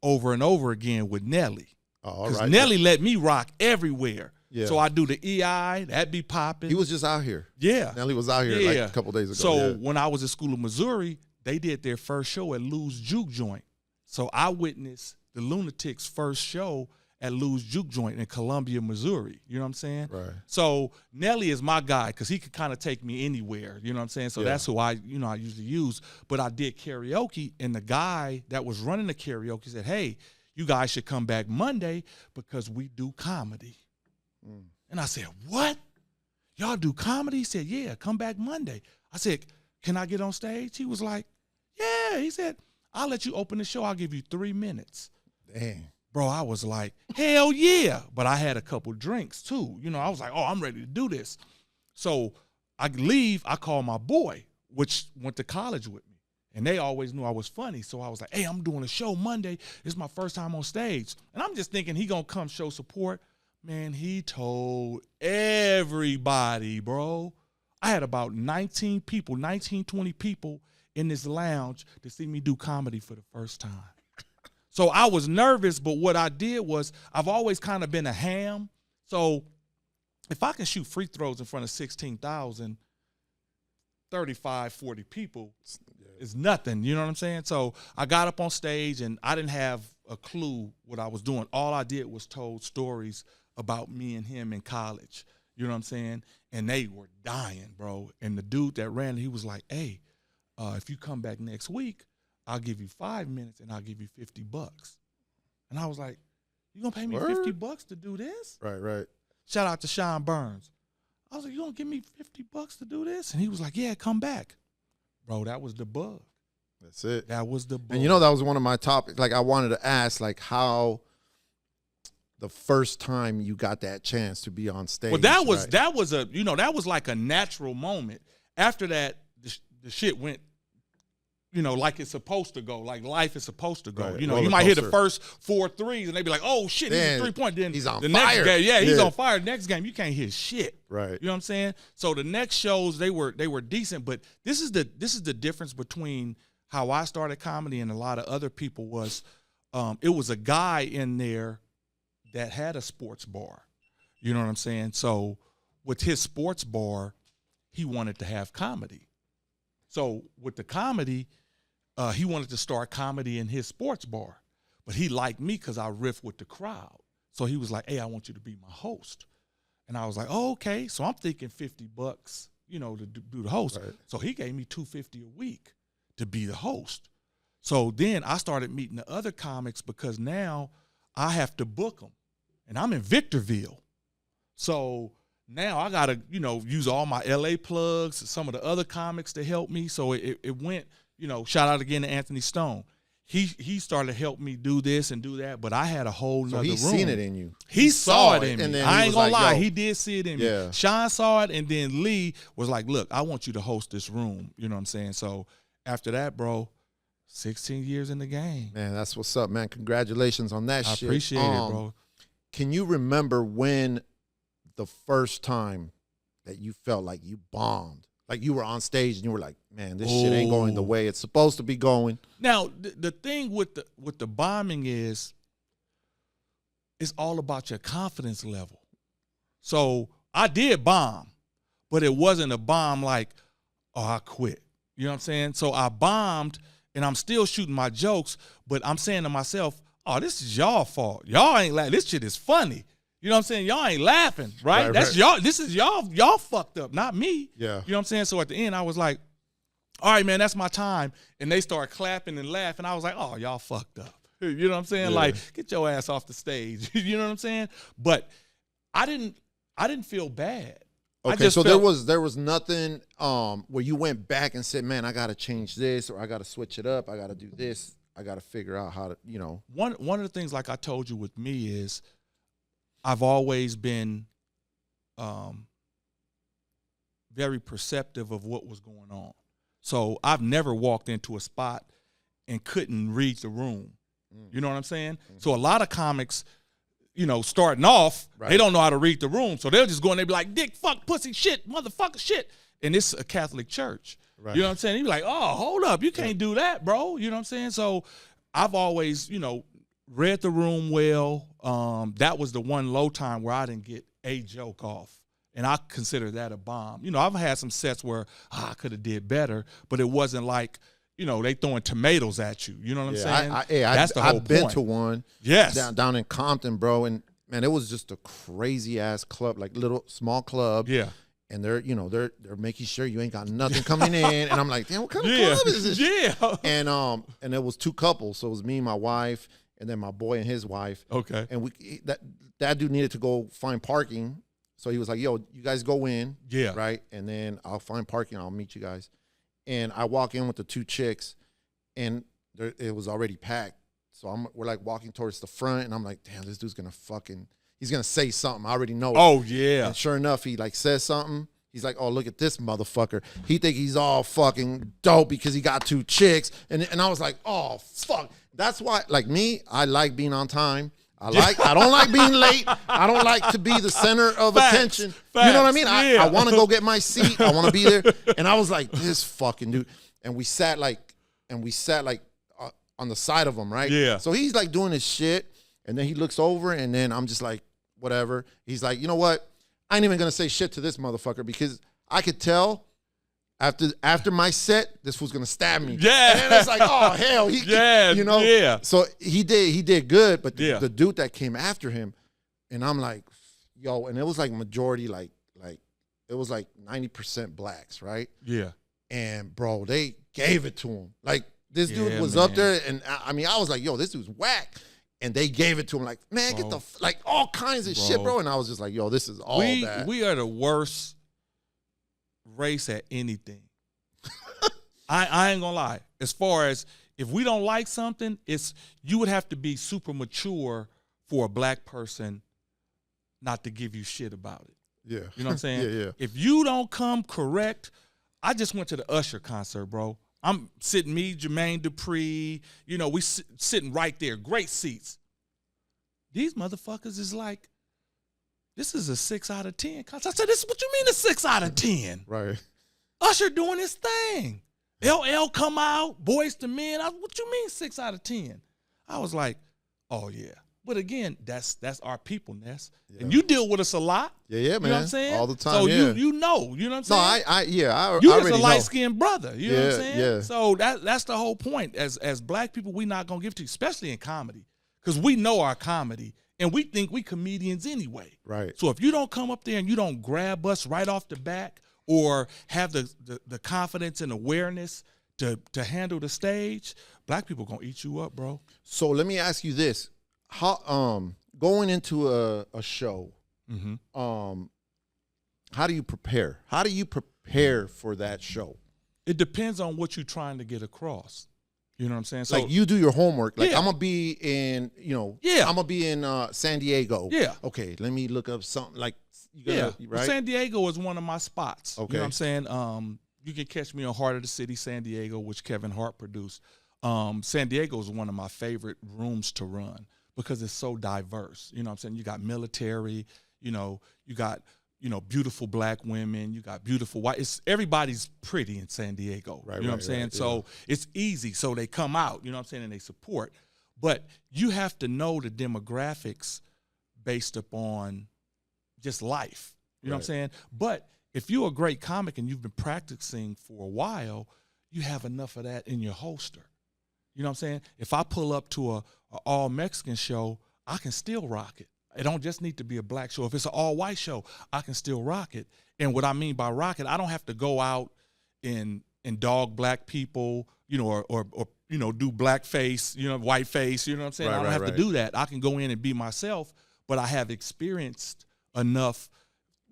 Speaker 2: Over and Over Again with Nelly. Because Nelly let me rock everywhere. Yeah. So I do the EI, that be popping.
Speaker 1: He was just out here.
Speaker 2: Yeah.
Speaker 1: Nelly was out here like a couple days ago.
Speaker 2: So when I was at School of Missouri, they did their first show at Lou's Juke Joint. So I witnessed the Lunatics' first show at Lou's Juke Joint in Columbia, Missouri. You know what I'm saying?
Speaker 1: Right.
Speaker 2: So Nelly is my guy because he could kind of take me anywhere. You know what I'm saying? So that's who I usually use. But I did karaoke, and the guy that was running the karaoke said, hey, you guys should come back Monday because we do comedy. And I said, what? Y'all do comedy? He said, yeah, come back Monday. I said, can I get on stage? He was like, yeah. He said, I'll let you open the show. I'll give you 3 minutes.
Speaker 1: Dang.
Speaker 2: Bro, I was like, hell yeah. But I had a couple drinks too. You know, I was like, oh, I'm ready to do this. So I leave. I call my boy, which went to college with me. And they always knew I was funny. So I was like, hey, I'm doing a show Monday. It's my first time on stage. And I'm just thinking he going to come show support. Man, he told everybody, bro. I had about 19, 20 people in this lounge to see me do comedy for the first time. So I was nervous, but what I did was I've always kind of been a ham. So if I can shoot free throws in front of 16,000, 35, 40 people is nothing. You know what I'm saying? So I got up on stage, and I didn't have a clue what I was doing. All I did was told stories about me and him in college. You know what I'm saying? And they were dying, bro. And the dude that ran it, he was like, hey, if you come back next week, I'll give you 5 minutes and I'll give you $50. And I was like, you gonna pay me $50 to do this?
Speaker 1: Right.
Speaker 2: Shout out to Sean Burns. I was like, you gonna give me $50 to do this? And he was like, yeah, come back. Bro, that was the bug.
Speaker 1: That's it.
Speaker 2: That was the bug.
Speaker 1: And you know, that was one of my topics. Like, I wanted to ask, like, how the first time you got that chance to be on stage.
Speaker 2: Well, that was like a natural moment. After that, the shit went, like it's supposed to go, like life is supposed to go. Right. You might hit the first 4 threes and they be like, oh shit, he's a 3-point. Then
Speaker 1: he's on
Speaker 2: the
Speaker 1: fire.
Speaker 2: Next game, he's on fire. Next game, you can't hit shit.
Speaker 1: Right.
Speaker 2: You know what I'm saying? So the next shows, they were decent, but this is the difference between how I started comedy and a lot of other people was, it was a guy in there that had a sports bar. You know what I'm saying? So with his sports bar, he wanted to have comedy. So with the comedy, he wanted to start comedy in his sports bar. But he liked me because I riff with the crowd. So he was like, hey, I want you to be my host. And I was like, oh, okay. So I'm thinking $50, to do the host. Right. So he gave me $250 a week to be the host. So then I started meeting the other comics because now I have to book them. And I'm in Victorville. So now I got to, use all my LA plugs, some of the other comics to help me. So it went, shout out again to Anthony Stone. He started to help me do this and do that, but I had a whole nother room.
Speaker 1: So he's seen it in you.
Speaker 2: He saw it in me. I ain't gonna lie.
Speaker 1: Yo.
Speaker 2: He did see it in me. Sean saw it, and then Lee was like, look, I want you to host this room. You know what I'm saying? So after that, bro, 16 years in the game.
Speaker 1: Man, that's what's up, man. Congratulations on that shit.
Speaker 2: I appreciate it, bro.
Speaker 1: Can you remember when the first time that you felt like you bombed? Like you were on stage and you were like, man, this shit ain't going the way it's supposed to be going.
Speaker 2: Now, the thing with the bombing is it's all about your confidence level. So I did bomb, but it wasn't a bomb like, oh, I quit. You know what I'm saying? So I bombed, and I'm still shooting my jokes, but I'm saying to myself, oh, this is y'all fault. Y'all ain't laughing. This shit is funny. You know what I'm saying? Y'all ain't laughing, right? That's y'all. This is y'all fucked up, not me.
Speaker 1: Yeah.
Speaker 2: You know what I'm saying? So at the end, I was like, all right, man, that's my time. And they start clapping and laughing. I was like, oh, y'all fucked up. You know what I'm saying?
Speaker 1: Yeah.
Speaker 2: Like, get your ass off the stage. You know what I'm saying? But I didn't feel bad.
Speaker 1: Okay, so there was nothing where you went back and said, man, I got to change this, or I got to switch it up. I got to do this. I got to figure out how to, you know.
Speaker 2: One of the things, like I told you with me, is I've always been very perceptive of what was going on. So I've never walked into a spot and couldn't read the room. You know what I'm saying? Mm-hmm. So a lot of comics, you know, starting off, they don't know how to read the room. So they'll just go and they be like, dick, fuck, pussy, shit, motherfucker, shit. And it's a Catholic church. Right. You know what I'm saying? You be like, oh, hold up. You can't do that, bro. You know what I'm saying? So I've always, you know, read the room well. That was the one low time where I didn't get a joke off. And I consider that a bomb. You know, I've had some sets where I could have did better, but it wasn't like, you know, they throwing tomatoes at you. You know what I'm saying? That's the whole point.
Speaker 1: I've been to one.
Speaker 2: Yes.
Speaker 1: Down in Compton, bro. And, man, it was just a crazy-ass club, like little, small club. Yeah. And they're making sure you ain't got nothing coming in. And I'm like, damn, what kind of club is this? Yeah. And it was two couples. So it was me and my wife, and then my boy and his wife. Okay. And that dude needed to go find parking. So he was like, yo, you guys go in. Yeah. Right? And then I'll find parking. I'll meet you guys. And I walk in with the two chicks, and it was already packed. So we're like walking towards the front, and I'm like, damn, this dude's he's gonna say something. I already know it.
Speaker 2: Oh, yeah.
Speaker 1: And sure enough, he like says something. He's like, oh, look at this motherfucker. He think he's all fucking dope because he got two chicks. And I was like, oh, fuck. That's why, like me, I like being on time. I don't like being late. I don't like to be the center of attention. You know what I mean? Yeah. I want to go get my seat. I want to be there. And I was like, this fucking dude. And we sat like on the side of him, right? Yeah. So he's like doing his shit, and then he looks over, and then I'm just like, whatever. He's like, you know what? I ain't even gonna say shit to this motherfucker because I could tell after my set, this fool's gonna stab me. Yeah. And then it's like, oh hell, you know. Yeah. So he did good, but the dude that came after him, and I'm like, yo, and it was like majority, like it was like 90% blacks, right? Yeah. And bro, they gave it to him. Like this dude was up there, and I mean, I was like, yo, this dude's whack. And they gave it to him like, man, get the, like all kinds of shit, bro. And I was just like, yo, this is all bad.
Speaker 2: We are the worst race at anything. I ain't gonna lie. As far as if we don't like something, you would have to be super mature for a black person not to give you shit about it. Yeah. You know what I'm saying? Yeah. If you don't come correct, I just went to the Usher concert, bro. I'm sitting, me, Jermaine Dupri, you know, we sitting right there, great seats. These motherfuckers is like, this is a 6 out of 10 concert. I said, this, what you mean a 6 out of 10? Right. Usher doing his thing. LL come out, Boys to Men. What you mean 6 out of 10? I was like, oh yeah. But again, that's our people, Ness. Yeah. And you deal with us a lot.
Speaker 1: Yeah, man.
Speaker 2: You know what I'm saying?
Speaker 1: All the time.
Speaker 2: So
Speaker 1: yeah.
Speaker 2: you know what I'm saying?
Speaker 1: No,
Speaker 2: you
Speaker 1: I
Speaker 2: just a light-skinned brother. You know what I'm saying?
Speaker 1: Yeah.
Speaker 2: So that's the whole point. As black people, we not gonna give to you, especially in comedy. Because we know our comedy and we think we comedians anyway. Right. So if you don't come up there and you don't grab us right off the back or have the confidence and awareness to handle the stage, black people gonna eat you up, bro.
Speaker 1: So let me ask you this. How going into a show, how do you prepare? How do you prepare for that show?
Speaker 2: It depends on what you're trying to get across. You know what I'm saying? So,
Speaker 1: like you do your homework. Like I'm gonna be in, I'm gonna be in San Diego. Yeah. Okay, let me look up something like
Speaker 2: right? San Diego is one of my spots. Okay. You know what I'm saying? You can catch me on Heart of the City, San Diego, which Kevin Hart produced. San Diego is one of my favorite rooms to run, because it's so diverse. You know what I'm saying? You got military, you got, beautiful black women, you got beautiful white. Everybody's pretty in San Diego. Right, you know what I'm saying? Right, so it's easy. So they come out, you know what I'm saying, and they support. But you have to know the demographics based upon just life. You know what I'm saying? But if you're a great comic and you've been practicing for a while, you have enough of that in your holster. You know what I'm saying? If I pull up to a all Mexican show, I can still rock it. It don't just need to be a black show. If it's an all white show, I can still rock it. And what I mean by rock it, I don't have to go out and dog black people, you know, or you know, do blackface, you know, whiteface, you know what I'm saying? I don't have to do that. I can go in and be myself, but I have experienced enough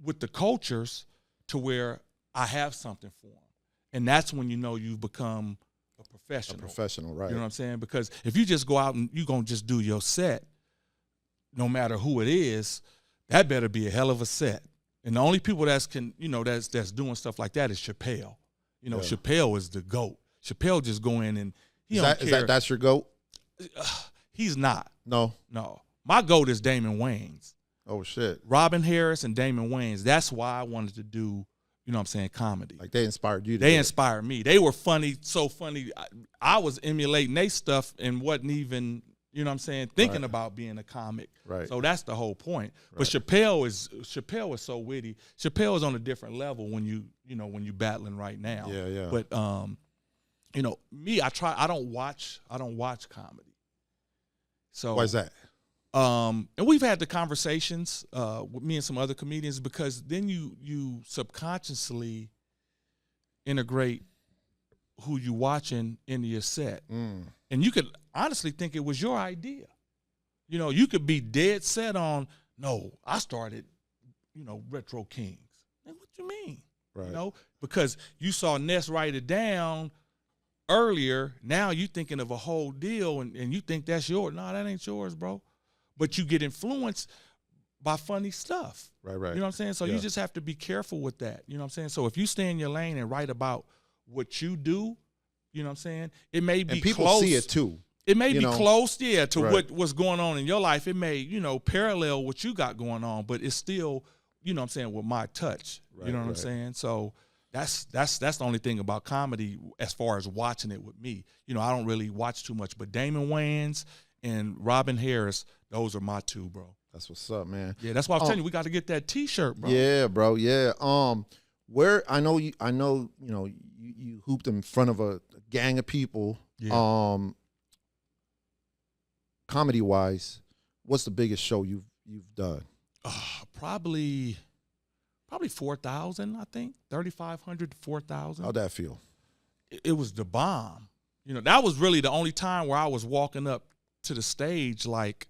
Speaker 2: with the cultures to where I have something for them. And that's when you know you've become a professional.
Speaker 1: A professional, right.
Speaker 2: You know what I'm saying? Because if you just go out and you're going to just do your set, no matter who it is, that better be a hell of a set. And the only people that's doing stuff like that is Chappelle. You know, Chappelle is the GOAT. Chappelle just go in and he don't care.
Speaker 1: That's your GOAT?
Speaker 2: He's not.
Speaker 1: No.
Speaker 2: My GOAT is Damon Wayans.
Speaker 1: Oh, shit.
Speaker 2: Robin Harris and Damon Wayans. That's why I wanted to do, you know what I'm saying, comedy.
Speaker 1: Like they inspired you to
Speaker 2: They inspired me. They were funny, so funny. I was emulating their stuff and wasn't even, you know what I'm saying, thinking about being a comic.
Speaker 1: Right.
Speaker 2: So that's the whole point. Right. But Chappelle is so witty. Chappelle is on a different level when you battling right now.
Speaker 1: Yeah.
Speaker 2: But you know, me, I don't watch comedy. So
Speaker 1: why is that?
Speaker 2: And we've had the conversations with me and some other comedians, because then you subconsciously integrate who you watching into your set. And you could honestly think it was your idea. You know, you could be dead set on, no, I started, you know, Retro Kings. And what you mean?
Speaker 1: Right.
Speaker 2: You know, because you saw Ness write it down earlier. Now you thinking of a whole deal and you think that's yours. No, that ain't yours, bro. But you get influenced by funny stuff.
Speaker 1: Right.
Speaker 2: You know what I'm saying? So you just have to be careful with that. You know what I'm saying? So if you stay in your lane and write about what you do, you know what I'm saying? It may be
Speaker 1: and people
Speaker 2: close.
Speaker 1: see it too.
Speaker 2: It may be close, to what's going on in your life. It may, you know, parallel what you got going on, but it's still, you know what I'm saying, with my touch. You know what I'm saying? So that's the only thing about comedy as far as watching it with me. You know, I don't really watch too much, but Damon Wayans and Robin Harris, those are my two, bro.
Speaker 1: That's what's up, man.
Speaker 2: Yeah, that's why I was telling you, we got to get that T-shirt, bro.
Speaker 1: Yeah, bro. Yeah. Where I know you hooped in front of a gang of people.
Speaker 2: Yeah.
Speaker 1: Comedy wise, what's the biggest show you've done?
Speaker 2: Probably 4,000. I think 3,500 to 4,000.
Speaker 1: How'd that feel?
Speaker 2: It was the bomb. You know, that was really the only time where I was walking up to the stage like,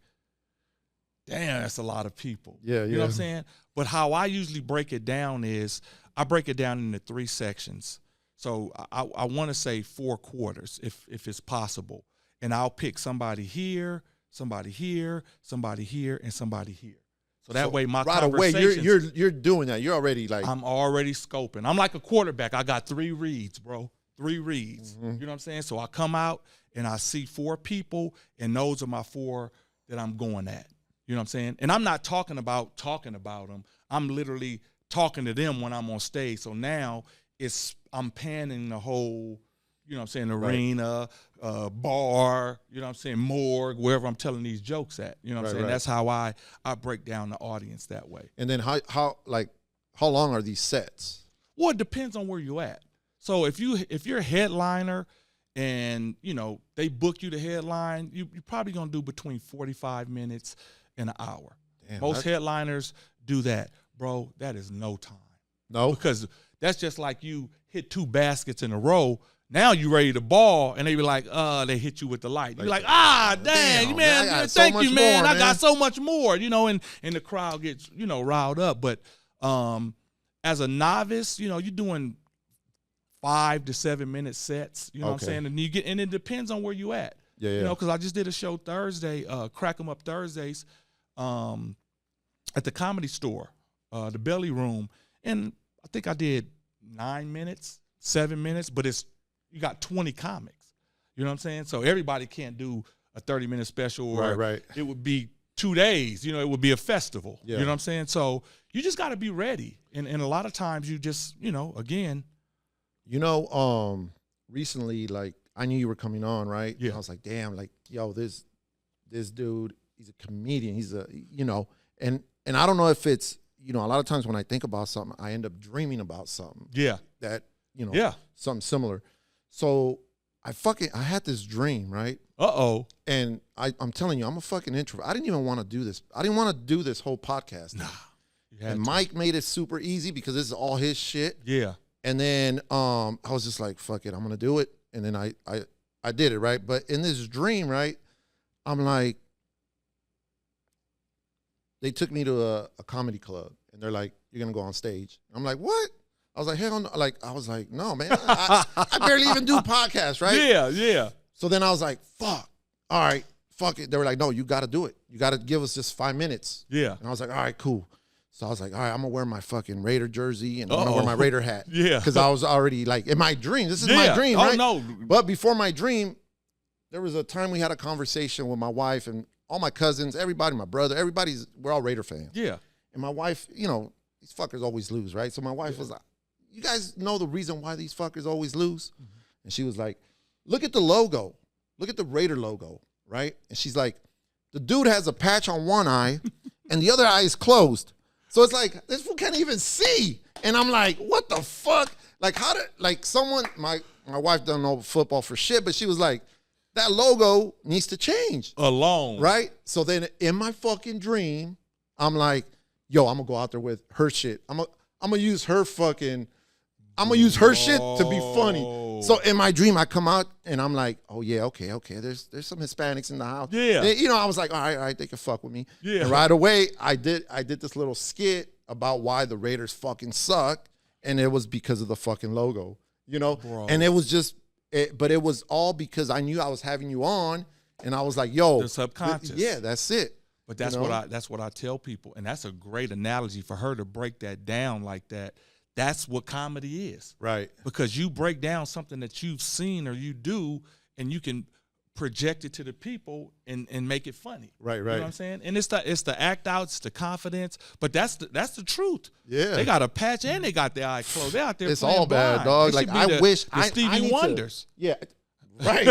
Speaker 2: damn, that's a lot of people.
Speaker 1: Yeah.
Speaker 2: You know what I'm saying? But how I usually break it down is I break it down into 3 sections. So I want to say 4 quarters if it's possible. And I'll pick somebody here, somebody here, somebody here, and somebody here. So that way my conversations.
Speaker 1: Right away, you're doing that. You're already like.
Speaker 2: I'm already scoping. I'm like a quarterback. I got 3 reads, bro. 3 reads.
Speaker 1: Mm-hmm.
Speaker 2: You know what I'm saying? So I come out and I see 4 people, and those are my 4 that I'm going at. You know what I'm saying? And I'm not talking about them. I'm literally talking to them when I'm on stage. So now I'm panning the whole, you know what I'm saying, arena, bar, you know what I'm saying, morgue, wherever I'm telling these jokes at. You know what I'm saying? That's how I break down the audience that way.
Speaker 1: And then how long are these sets?
Speaker 2: Well, it depends on where you're at. So if you're a headliner and, you know, they book you to headline, you're probably going to do between 45 minutes and an hour.
Speaker 1: Damn,
Speaker 2: most headliners do that. Bro, that is no time.
Speaker 1: No?
Speaker 2: Because that's just like you hit 2 baskets in a row. Now you ready to ball, and they be like, they hit you with the light. You're like, dang, man, thank you, man. I got so much more, you know, and the crowd gets, you know, riled up. But as a novice, you know, you're doing 5 to 7 minute sets, you know what I'm saying? And it depends on where you at.
Speaker 1: Yeah.
Speaker 2: You know, because I just did a show Thursday, Crack 'em Up Thursdays, at the Comedy Store, the Belly Room, and I think I did 9 minutes, 7 minutes, but you got 20 comics. You know what I'm saying? So everybody can't do a 30-minute special, or it would be 2 days. You know, it would be a festival.
Speaker 1: Yeah.
Speaker 2: You know what I'm saying? So you just got to be ready. And a lot of times you just, you know, again.
Speaker 1: You know, recently, like, I knew you were coming on, right?
Speaker 2: Yeah.
Speaker 1: And I was like, damn, like, yo, this dude, he's a comedian. He's a, you know, and I don't know if it's, you know, a lot of times when I think about something, I end up dreaming about something.
Speaker 2: Yeah.
Speaker 1: That, you know,
Speaker 2: Yeah.
Speaker 1: something similar. So I had this dream, right?
Speaker 2: Uh-oh.
Speaker 1: And I'm telling you, I'm a fucking introvert. I didn't even want to do this. I didn't want to do this whole podcast.
Speaker 2: Nah.
Speaker 1: And Mike made it super easy because this is all his shit.
Speaker 2: Yeah.
Speaker 1: And then I was just like, fuck it, I'm gonna do it. And then I did it, right? But in this dream, right, I'm like, they took me to a comedy club and they're like, you're gonna go on stage. I'm like, what? I was like, hell no. I was like, no, man. I barely even do podcasts, right?
Speaker 2: Yeah, yeah.
Speaker 1: So then I was like, fuck. All right, fuck it. They were like, no, you gotta do it. You gotta give us just 5 minutes.
Speaker 2: Yeah.
Speaker 1: And I was like, all right, cool. So I was like, all right, I'm gonna wear my fucking Raider jersey and I'm gonna wear my Raider hat.
Speaker 2: Yeah.
Speaker 1: Because I was already like, in my dream, this is my dream, right?
Speaker 2: Oh, no.
Speaker 1: But before my dream, there was a time we had a conversation with my wife and all my cousins, everybody, my brother, we're all Raider fans.
Speaker 2: Yeah.
Speaker 1: And my wife, you know, these fuckers always lose, right? So my wife was like, you guys know the reason why these fuckers always lose? Mm-hmm. And she was like, look at the logo. Look at the Raider logo, right? And she's like, the dude has a patch on one eye and the other eye is closed. So it's like, this fool can't even see. And I'm like, what the fuck? Like, how did, like, someone, my wife doesn't know football for shit, but she was like, that logo needs to change.
Speaker 2: Alone.
Speaker 1: Right? So then in my fucking dream, I'm like, yo, I'm going to go out there with her shit. I'm going to use her fucking, I'm going to use her shit to be funny. So in my dream, I come out and I'm like, oh yeah, okay. There's some Hispanics in the house.
Speaker 2: Yeah.
Speaker 1: You know, I was like, all right, they can fuck with me.
Speaker 2: Yeah.
Speaker 1: And right away, I did this little skit about why the Raiders fucking suck. And it was because of the fucking logo, you know?
Speaker 2: Bro.
Speaker 1: And it was just, but it was all because I knew I was having you on and I was like, yo.
Speaker 2: The subconscious.
Speaker 1: Yeah, that's it.
Speaker 2: But that's
Speaker 1: you know?
Speaker 2: that's what I tell people. And that's a great analogy for her to break that down like that. That's what comedy is.
Speaker 1: Right.
Speaker 2: Because you break down something that you've seen or you do, and you can project it to the people and make it funny.
Speaker 1: Right.
Speaker 2: You know what I'm saying? And it's the act out, it's the confidence, but that's the truth.
Speaker 1: Yeah.
Speaker 2: They got a patch and they got their eye closed. They're out there
Speaker 1: It's
Speaker 2: playing
Speaker 1: all bad,
Speaker 2: blind.
Speaker 1: dog.
Speaker 2: They
Speaker 1: Like,
Speaker 2: should be
Speaker 1: I wish
Speaker 2: the
Speaker 1: I
Speaker 2: Stevie
Speaker 1: need
Speaker 2: Wonders.
Speaker 1: Yeah. Right.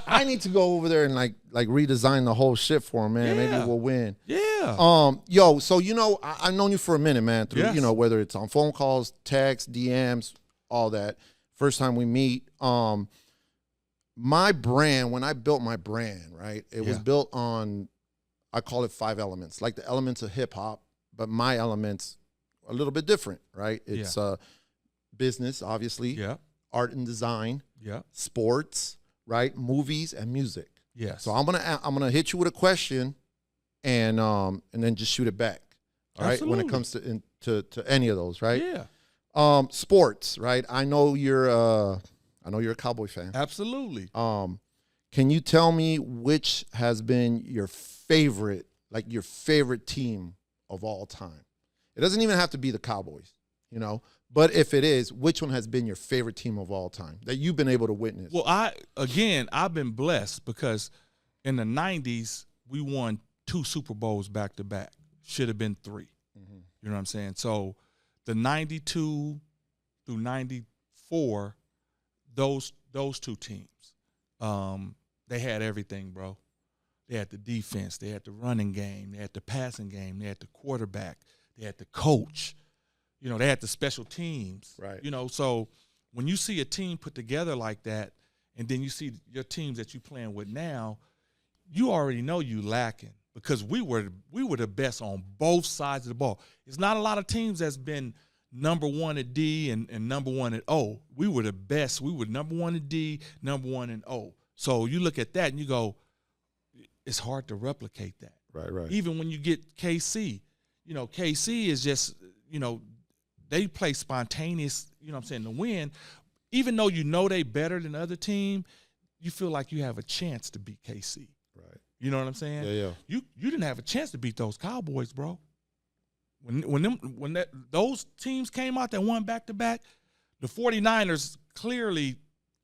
Speaker 1: I need to go over there and like redesign the whole shit for him, man.
Speaker 2: Yeah.
Speaker 1: Maybe we'll win.
Speaker 2: Yeah.
Speaker 1: Yo, so you know, I've known you for a minute, man. Through
Speaker 2: Yes.
Speaker 1: you know, whether it's on phone calls, text, DMs, all that. First time we meet. My brand, when I built my brand, right? It was built on, I call it 5 elements, like the elements of hip hop, but my elements are a little bit different, right? It's business, obviously.
Speaker 2: Yeah.
Speaker 1: Art and design.
Speaker 2: Yeah.
Speaker 1: Sports. Right, movies and music.
Speaker 2: Yes.
Speaker 1: So I'm gonna hit you with a question, and then just shoot it back. All right.
Speaker 2: Absolutely.
Speaker 1: When it comes to any of those, right?
Speaker 2: Yeah.
Speaker 1: Sports, right? I know you're a Cowboy fan.
Speaker 2: Absolutely.
Speaker 1: Can you tell me which has been your favorite team of all time? It doesn't even have to be the Cowboys, you know. But if it is, which one has been your favorite team of all time that you've been able to witness?
Speaker 2: Well, I've been blessed because in the 90s, we won 2 Super Bowls back to back. Should have been 3. Mm-hmm. You know what I'm saying? So the 92 through 94, those 2 teams, they had everything, bro. They had the defense. They had the running game. They had the passing game. They had the quarterback. They had the coach. You know, they had the special teams.
Speaker 1: Right.
Speaker 2: You know, so when you see a team put together like that, and then you see your teams that you're playing with now, you already know you lacking because we were the best on both sides of the ball. It's not a lot of teams that's been number 1 at D and number 1 at O. We were the best. We were number 1 at D, number 1 in O. So you look at that and you go, it's hard to replicate that.
Speaker 1: Right.
Speaker 2: Even when you get KC, you know, KC is just, you know, they play spontaneous, you know what I'm saying, to win. Even though you know they better than the other team, you feel like you have a chance to beat KC.
Speaker 1: Right.
Speaker 2: You know what I'm saying?
Speaker 1: Yeah.
Speaker 2: You didn't have a chance to beat those Cowboys, bro. When those teams came out that won back-to-back, the 49ers clearly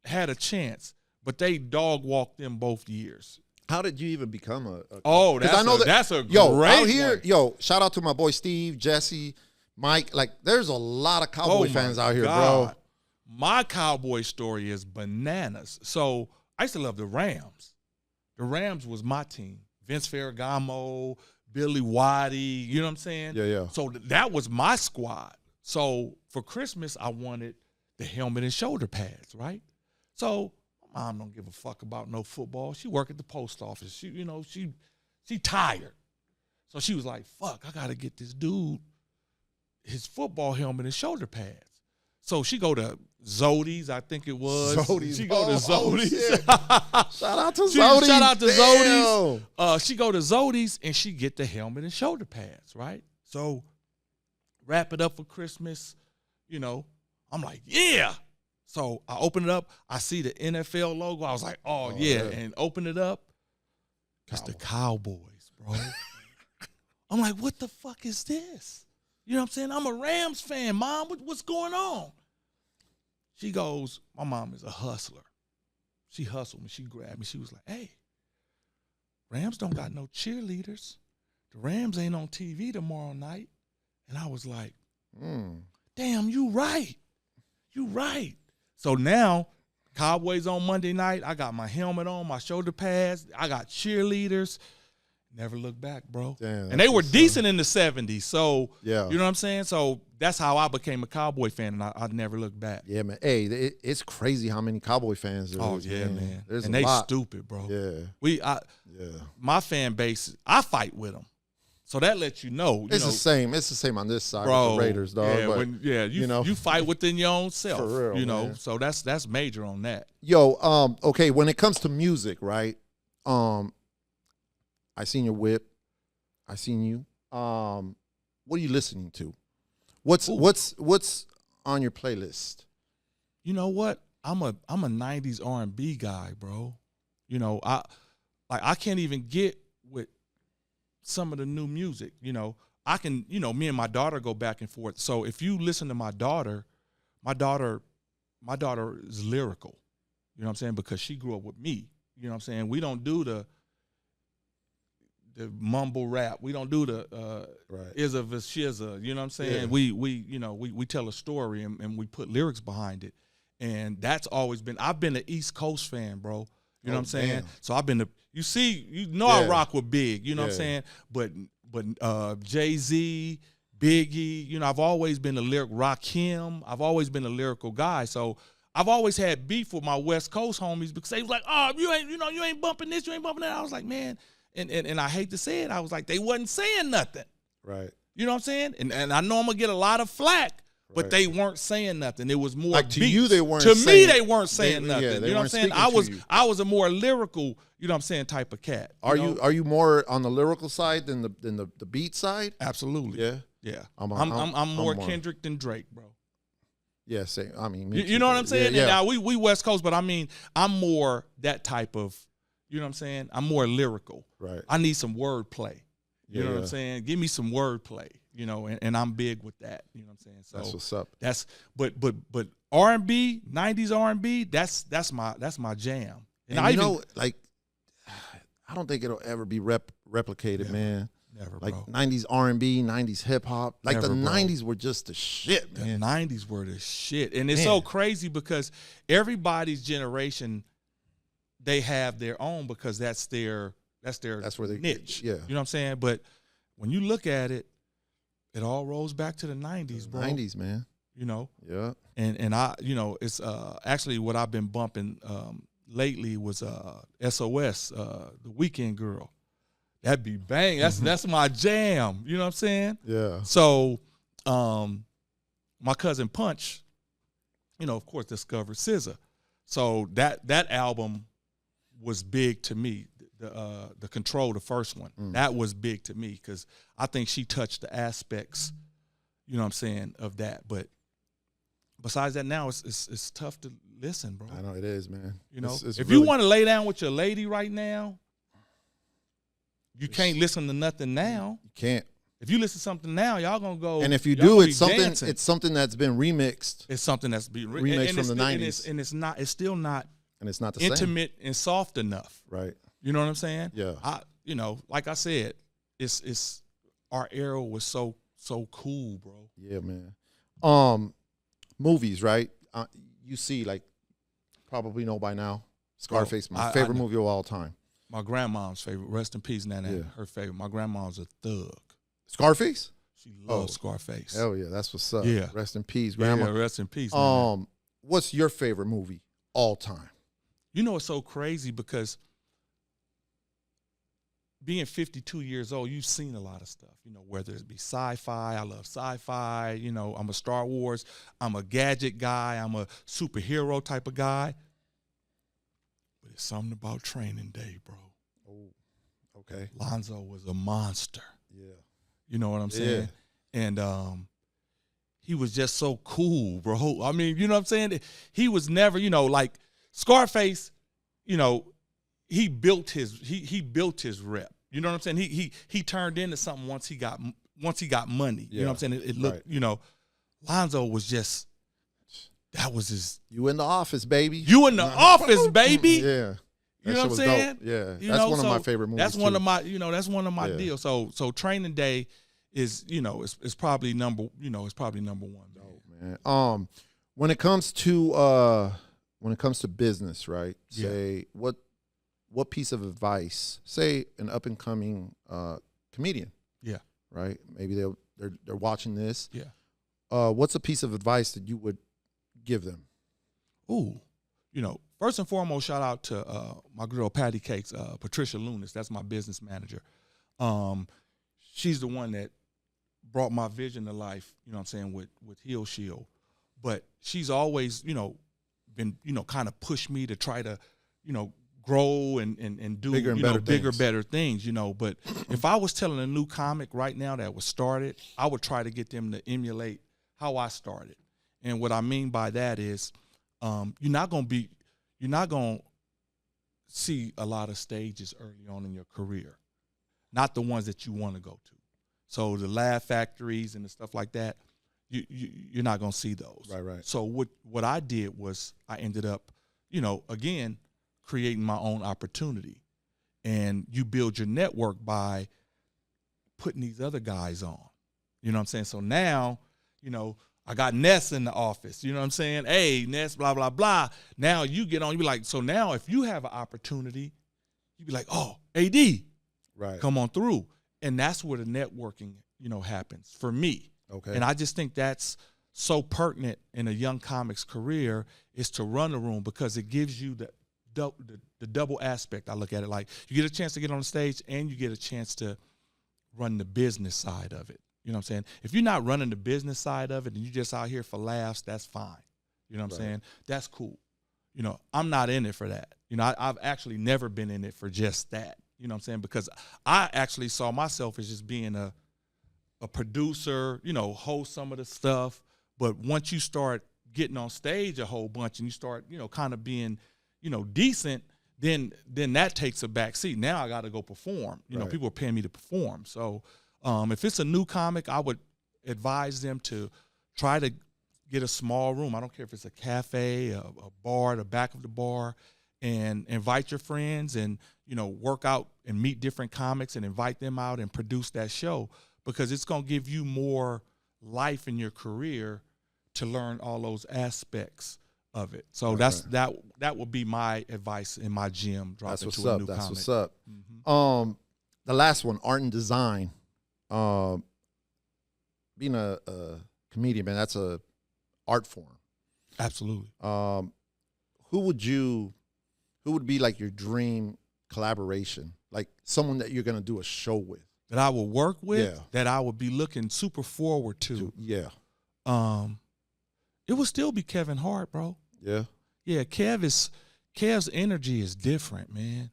Speaker 2: had a chance, but they dog-walked them both years.
Speaker 1: How did you even become a
Speaker 2: that's a great
Speaker 1: out here,
Speaker 2: one.
Speaker 1: Shout out to my boy Steve, Jesse, Mike. Like, there's a lot of Cowboy fans out here,
Speaker 2: God.
Speaker 1: bro.
Speaker 2: My Cowboy story is bananas. So I used to love the Rams. The Rams was my team. Vince Ferragamo, Billy Waddy, you know what I'm saying?
Speaker 1: Yeah.
Speaker 2: So that was my squad. So for Christmas, I wanted the helmet and shoulder pads, right? So my mom don't give a fuck about no football. She work at the post office. She tired. So she was like, fuck, I got to get this dude his football helmet and shoulder pads. So she go to Zodi's, I think it was.
Speaker 1: Zodi's.
Speaker 2: She go to Zodi's.
Speaker 1: Shout out to Zodi's.
Speaker 2: Shout out to Zodi's. She go to Zodi's and she get the helmet and shoulder pads, right? So wrap it up for Christmas, you know. I'm like, yeah. So I open it up. I see the NFL logo. I was like, oh yeah. And open it up. It's the Cowboys, bro. I'm like, what the fuck is this? You know what I'm saying? I'm a Rams fan, Mom. What's going on? She goes, my mom is a hustler. She hustled me. She grabbed me. She was like, hey, Rams don't got no cheerleaders. The Rams ain't on TV tomorrow night. And I was like, damn, you right. You right. So now, Cowboys on Monday night. I got my helmet on, my shoulder pads. I got cheerleaders. Never look back, bro.
Speaker 1: Damn,
Speaker 2: and they were decent in the 70s. So,
Speaker 1: yeah.
Speaker 2: You know what I'm saying? So that's how I became a Cowboy fan, and I never looked back.
Speaker 1: Yeah, man. Hey, it's crazy how many Cowboy fans there is.
Speaker 2: Oh, yeah, man.
Speaker 1: There's
Speaker 2: and
Speaker 1: a
Speaker 2: they
Speaker 1: lot.
Speaker 2: stupid, bro.
Speaker 1: Yeah.
Speaker 2: My fan base, I fight with them. So that lets you know.
Speaker 1: It's the same. It's the same on this side
Speaker 2: bro,
Speaker 1: with the Raiders, dog.
Speaker 2: Yeah,
Speaker 1: but,
Speaker 2: you fight within your own self.
Speaker 1: For real,
Speaker 2: you know.
Speaker 1: man.
Speaker 2: So that's major on that.
Speaker 1: Yo, okay, when it comes to music, right? I seen your whip. I seen you. What are you listening to? What's on your playlist?
Speaker 2: You know what? I'm a 90s R&B guy, bro. You know, I can't even get with some of the new music. You know, I can, you know, me and my daughter go back and forth. So if you listen to my daughter is lyrical. You know what I'm saying? Because she grew up with me. You know what I'm saying? We don't do the mumble rap. We don't do the is a shizza. You know what I'm saying? Yeah. We tell a story and we put lyrics behind it. And that's always been, I've been an East Coast fan, bro. You know what I'm saying?
Speaker 1: Damn.
Speaker 2: So I've been I rock with Big, you know what I'm saying? But Jay-Z, Biggie, you know, I've always been a Rakim. I've always been a lyrical guy. So I've always had beef with my West Coast homies because they was like, oh, you ain't bumping this, you ain't bumping that. I was like, man, and I hate to say it, I was like, they wasn't saying nothing.
Speaker 1: Right.
Speaker 2: You know what I'm saying? And I know I'm gonna get a lot of flack, but they weren't saying nothing. It was more
Speaker 1: like to
Speaker 2: beats.
Speaker 1: you, they weren't.
Speaker 2: To
Speaker 1: saying,
Speaker 2: me, they weren't saying nothing.
Speaker 1: Yeah,
Speaker 2: you know what I'm saying? I was a more lyrical, you know what I'm saying, type of cat.
Speaker 1: Are you more on the lyrical side than the beat side?
Speaker 2: Absolutely.
Speaker 1: Yeah.
Speaker 2: I'm more Kendrick than Drake, bro.
Speaker 1: Yeah, same. I mean,
Speaker 2: you know what I'm saying?
Speaker 1: Yeah.
Speaker 2: Now we West Coast, but I mean, I'm more that type of, you know what I'm saying? I'm more lyrical.
Speaker 1: Right.
Speaker 2: I need some wordplay. You know what I'm
Speaker 1: Yeah.
Speaker 2: saying? Give me some wordplay, you know, and I'm big with that. You know what I'm saying? So
Speaker 1: that's what's up.
Speaker 2: But R&B, 90s R&B, that's my jam.
Speaker 1: And I know, like, I don't think it'll ever be replicated, man.
Speaker 2: Never,
Speaker 1: like
Speaker 2: bro.
Speaker 1: 90s R&B, 90s hip hop. Like
Speaker 2: Never,
Speaker 1: the
Speaker 2: bro.
Speaker 1: 90s were just the shit, man.
Speaker 2: The 90s were the shit. And it's so crazy because everybody's generation, they have their own because that's where they niche.
Speaker 1: Yeah.
Speaker 2: You know what I'm saying? But when you look at it, it all rolls back to the 90s, bro.
Speaker 1: 90s, man.
Speaker 2: You know?
Speaker 1: Yeah.
Speaker 2: And I, you know, it's actually what I've been bumping lately was SOS, The Weekend Girl. That'd be bang. That's my jam. You know what I'm saying?
Speaker 1: Yeah.
Speaker 2: So my cousin Punch, you know, of course, discovered SZA. So that album was big to me. The Control, the first one, that was big to me because I think she touched the aspects, you know what I'm saying, of that. But besides that, now it's tough to listen, bro.
Speaker 1: I know it is, man.
Speaker 2: You know,
Speaker 1: it's
Speaker 2: if
Speaker 1: really,
Speaker 2: you want to lay down with your lady right now, you can't listen to nothing now.
Speaker 1: You can't.
Speaker 2: If you listen to something now, y'all gonna go.
Speaker 1: And if you do, it's
Speaker 2: dancing.
Speaker 1: something that's been remixed.
Speaker 2: It's something that's been
Speaker 1: remixed from the 90s,
Speaker 2: and it's still not.
Speaker 1: And it's not the
Speaker 2: intimate and soft enough.
Speaker 1: Right.
Speaker 2: You know what I'm saying?
Speaker 1: Yeah.
Speaker 2: You know, like I said, it's our era was so cool, bro.
Speaker 1: Yeah, man. Movies, right? You see, like, probably know by now, Scarface, my favorite movie of all time.
Speaker 2: my grandmom's favorite. Rest in peace, Nana.
Speaker 1: Yeah.
Speaker 2: Her favorite. My grandma's a thug.
Speaker 1: Scarface?
Speaker 2: She loves Scarface.
Speaker 1: Hell yeah, that's what's up.
Speaker 2: Yeah.
Speaker 1: Rest in peace, grandma.
Speaker 2: Yeah, rest in peace, Nana.
Speaker 1: What's your favorite movie all time?
Speaker 2: You know, it's so crazy because being 52 years old, you've seen a lot of stuff, you know, whether it be sci-fi. I love sci-fi. You know, I'm a Star Wars. I'm a gadget guy. I'm a superhero type of guy. But it's something about Training Day, bro.
Speaker 1: Oh, okay.
Speaker 2: Lonzo was a monster.
Speaker 1: Yeah.
Speaker 2: You know what I'm saying? Yeah. And he was just so cool, bro. I mean, you know what I'm saying? He was never, you know, like Scarface, you know, he built his rep. You know what I'm saying? He turned into something once he got money. Yeah. You know what I'm saying? It looked, right. You know, Lonzo was just, that was his.
Speaker 1: You in the office, baby.
Speaker 2: You in the office, baby.
Speaker 1: Yeah.
Speaker 2: You know what I'm saying?
Speaker 1: Dope. Yeah. That's one of my favorite movies.
Speaker 2: That's one of my, you know, that's one of my deals. So Training Day is, you know, it's probably number one.
Speaker 1: Dope, man. When it comes to business, right? Say what piece of advice, say an up and coming comedian.
Speaker 2: Yeah.
Speaker 1: Right? Maybe they're watching this.
Speaker 2: Yeah.
Speaker 1: What's a piece of advice that you would give them?
Speaker 2: Ooh. You know, first and foremost, shout out to my girl Patty Cakes, Patricia Lunas. That's my business manager. She's the one that brought my vision to life, you know what I'm saying, with Heel Shield. But she's always, you know, been, you know, kind of pushed me to try to, you know, grow and do bigger, better things, you know. But if I was telling a new comic right now that was started, I would try to get them to emulate how I started. And what I mean by that is, you're not gonna see a lot of stages early on in your career, not the ones that you want to go to. So the Laugh Factories and the stuff like that, you're not gonna see those.
Speaker 1: Right.
Speaker 2: So what I did was I ended up, you know, again, creating my own opportunity, and you build your network by putting these other guys on. You know what I'm saying? So now, you know, I got Ness in the office. You know what I'm saying? Hey, Ness, blah, blah, blah. Now you get on, you be like, so now if you have an opportunity, you be like, oh, AD,
Speaker 1: right,
Speaker 2: come on through. And that's where the networking, you know, happens for me.
Speaker 1: Okay.
Speaker 2: And I just think that's so pertinent in a young comic's career, is to run the room, because it gives you the double aspect. I look at it like you get a chance to get on the stage and you get a chance to run the business side of it. You know what I'm saying? If you're not running the business side of it and you're just out here for laughs, that's fine. You know what I'm saying? That's cool. You know, I'm not in it for that. You know, I've actually never been in it for just that. You know what I'm saying? Because I actually saw myself as just being a producer, you know, host some of the stuff. But once you start getting on stage a whole bunch and you start, you know, kind of being, you know, decent, then that takes a back seat. Now I got to go perform. You know, people are paying me to perform. So if it's a new comic, I would advise them to try to get a small room. I don't care if it's a cafe, a bar, the back of the bar, and invite your friends and, you know, work out and meet different comics and invite them out and produce that show, because it's going to give you more life in your career to learn all those aspects of it. So that would be my advice in my gym. Dropping to a new comic.
Speaker 1: That's what's up. Mm-hmm. The last one, art and design. Being a comedian, man, that's a art form.
Speaker 2: Absolutely.
Speaker 1: Who would be like your dream collaboration? Like someone that you're gonna do a show with.
Speaker 2: That I would work with?
Speaker 1: Yeah.
Speaker 2: That I would be looking super forward to.
Speaker 1: Yeah.
Speaker 2: It would still be Kevin Hart, bro.
Speaker 1: Yeah.
Speaker 2: Yeah, Kev's energy is different, man.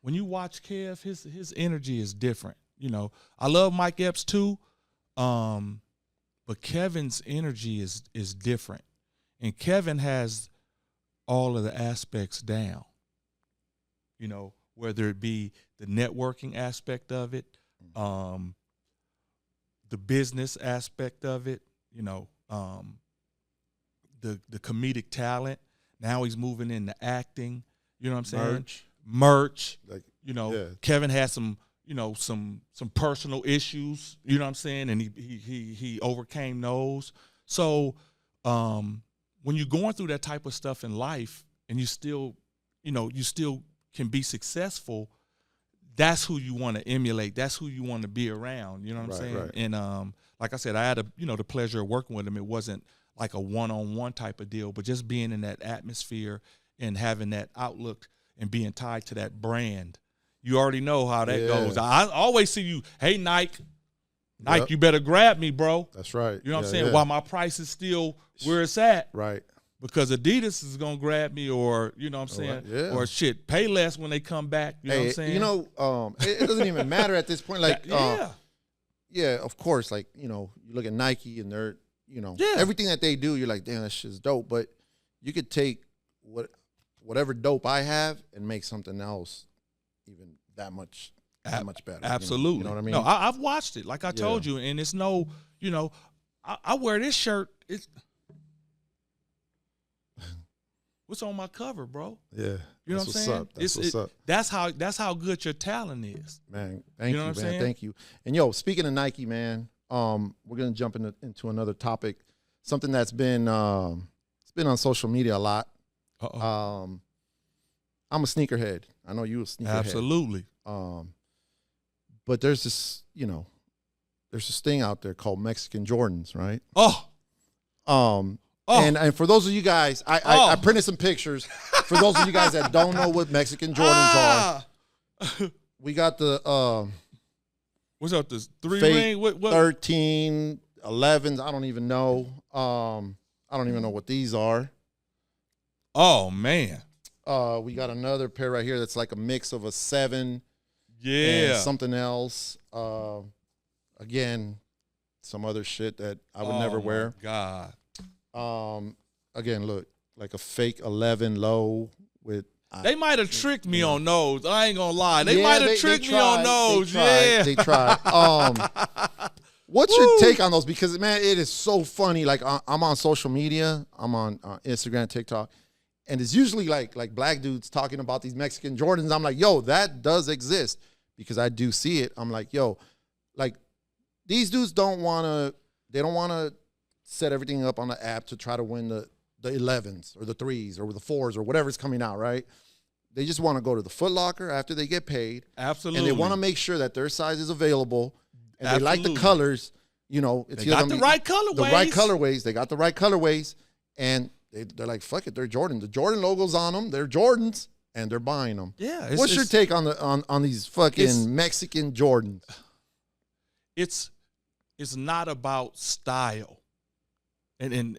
Speaker 2: When you watch Kev, his energy is different. You know, I love Mike Epps too, but Kevin's energy is different. And Kevin has all of the aspects down. You know, whether it be the networking aspect of it, the business aspect of it, you know, the comedic talent. Now he's moving into acting. You know what I'm saying? Merch. Like, you know, yeah. Kevin has some personal issues. You know what I'm saying? And he overcame those. So when you're going through that type of stuff in life, and you still can be successful, that's who you want to emulate. That's who you want to be around. You know what I'm saying?
Speaker 1: Right.
Speaker 2: And like I said, I had the pleasure of working with him. It wasn't like a one-on-one type of deal, but just being in that atmosphere and having that outlook and being tied to that brand. You already know how that goes. I always see you, hey, Nike, you better grab me, bro.
Speaker 1: That's right.
Speaker 2: You know what I'm saying? While my price is still where it's at.
Speaker 1: Right.
Speaker 2: Because Adidas is going to grab me, or, you know what I'm saying?
Speaker 1: Yeah.
Speaker 2: Or shit, pay less when they come back. You know what I'm saying?
Speaker 1: You know, it doesn't even matter at this point. Like, yeah, of course. Like, you know, you look at Nike and they're, you know, everything that they do, you're like, damn, that shit's dope. But you could take whatever dope I have and make something else even that much better.
Speaker 2: Absolutely.
Speaker 1: You know what I mean?
Speaker 2: No, I've watched it, like I told you, and it's no, you know, I wear this shirt. It's what's on my cover, bro.
Speaker 1: Yeah.
Speaker 2: You know what I'm saying?
Speaker 1: That's what's up.
Speaker 2: That's how good your talent is.
Speaker 1: Man, thank you, man. Thank you. And yo, speaking of Nike, man, we're gonna jump into another topic, something that's been it's been on social media a lot. I'm a sneakerhead. I know you a sneakerhead.
Speaker 2: Absolutely.
Speaker 1: But there's this, you know, there's this thing out there called Mexican Jordans, right? And for those of you guys, I printed some pictures. For those of you guys that don't know what Mexican Jordans are, we got the
Speaker 2: what's up? This 3
Speaker 1: fake
Speaker 2: ring? What?
Speaker 1: 13, 11s. I don't even know. I don't even know what these are.
Speaker 2: Oh man.
Speaker 1: We got another pair right here that's like a mix of a 7
Speaker 2: and
Speaker 1: something else. Again, some other shit that I would never wear.
Speaker 2: God.
Speaker 1: Again, look, like a fake 11 low with.
Speaker 2: They might have tricked me on those. I ain't gonna lie. They might have tricked me on those.
Speaker 1: They tried. What's your take on those? Because man, it is so funny. Like I'm on social media. I'm on Instagram, TikTok. And it's usually like black dudes talking about these Mexican Jordans. I'm like, yo, that does exist because I do see it. I'm like, yo, like these dudes don't want to set everything up on the app to try to win the 11s or the 3s or the 4s or whatever's coming out, right? They just want to go to the Foot Locker after they get paid.
Speaker 2: Absolutely.
Speaker 1: And they want to make sure that their size is available. And they like the colors. You know,
Speaker 2: they got the right colorways.
Speaker 1: The right colorways. They got the right colorways. And they're like, fuck it, they're Jordan. The Jordan logo's on them. They're Jordans, and they're buying them.
Speaker 2: Yeah.
Speaker 1: What's your take on these fucking Mexican Jordans?
Speaker 2: It's not about style, and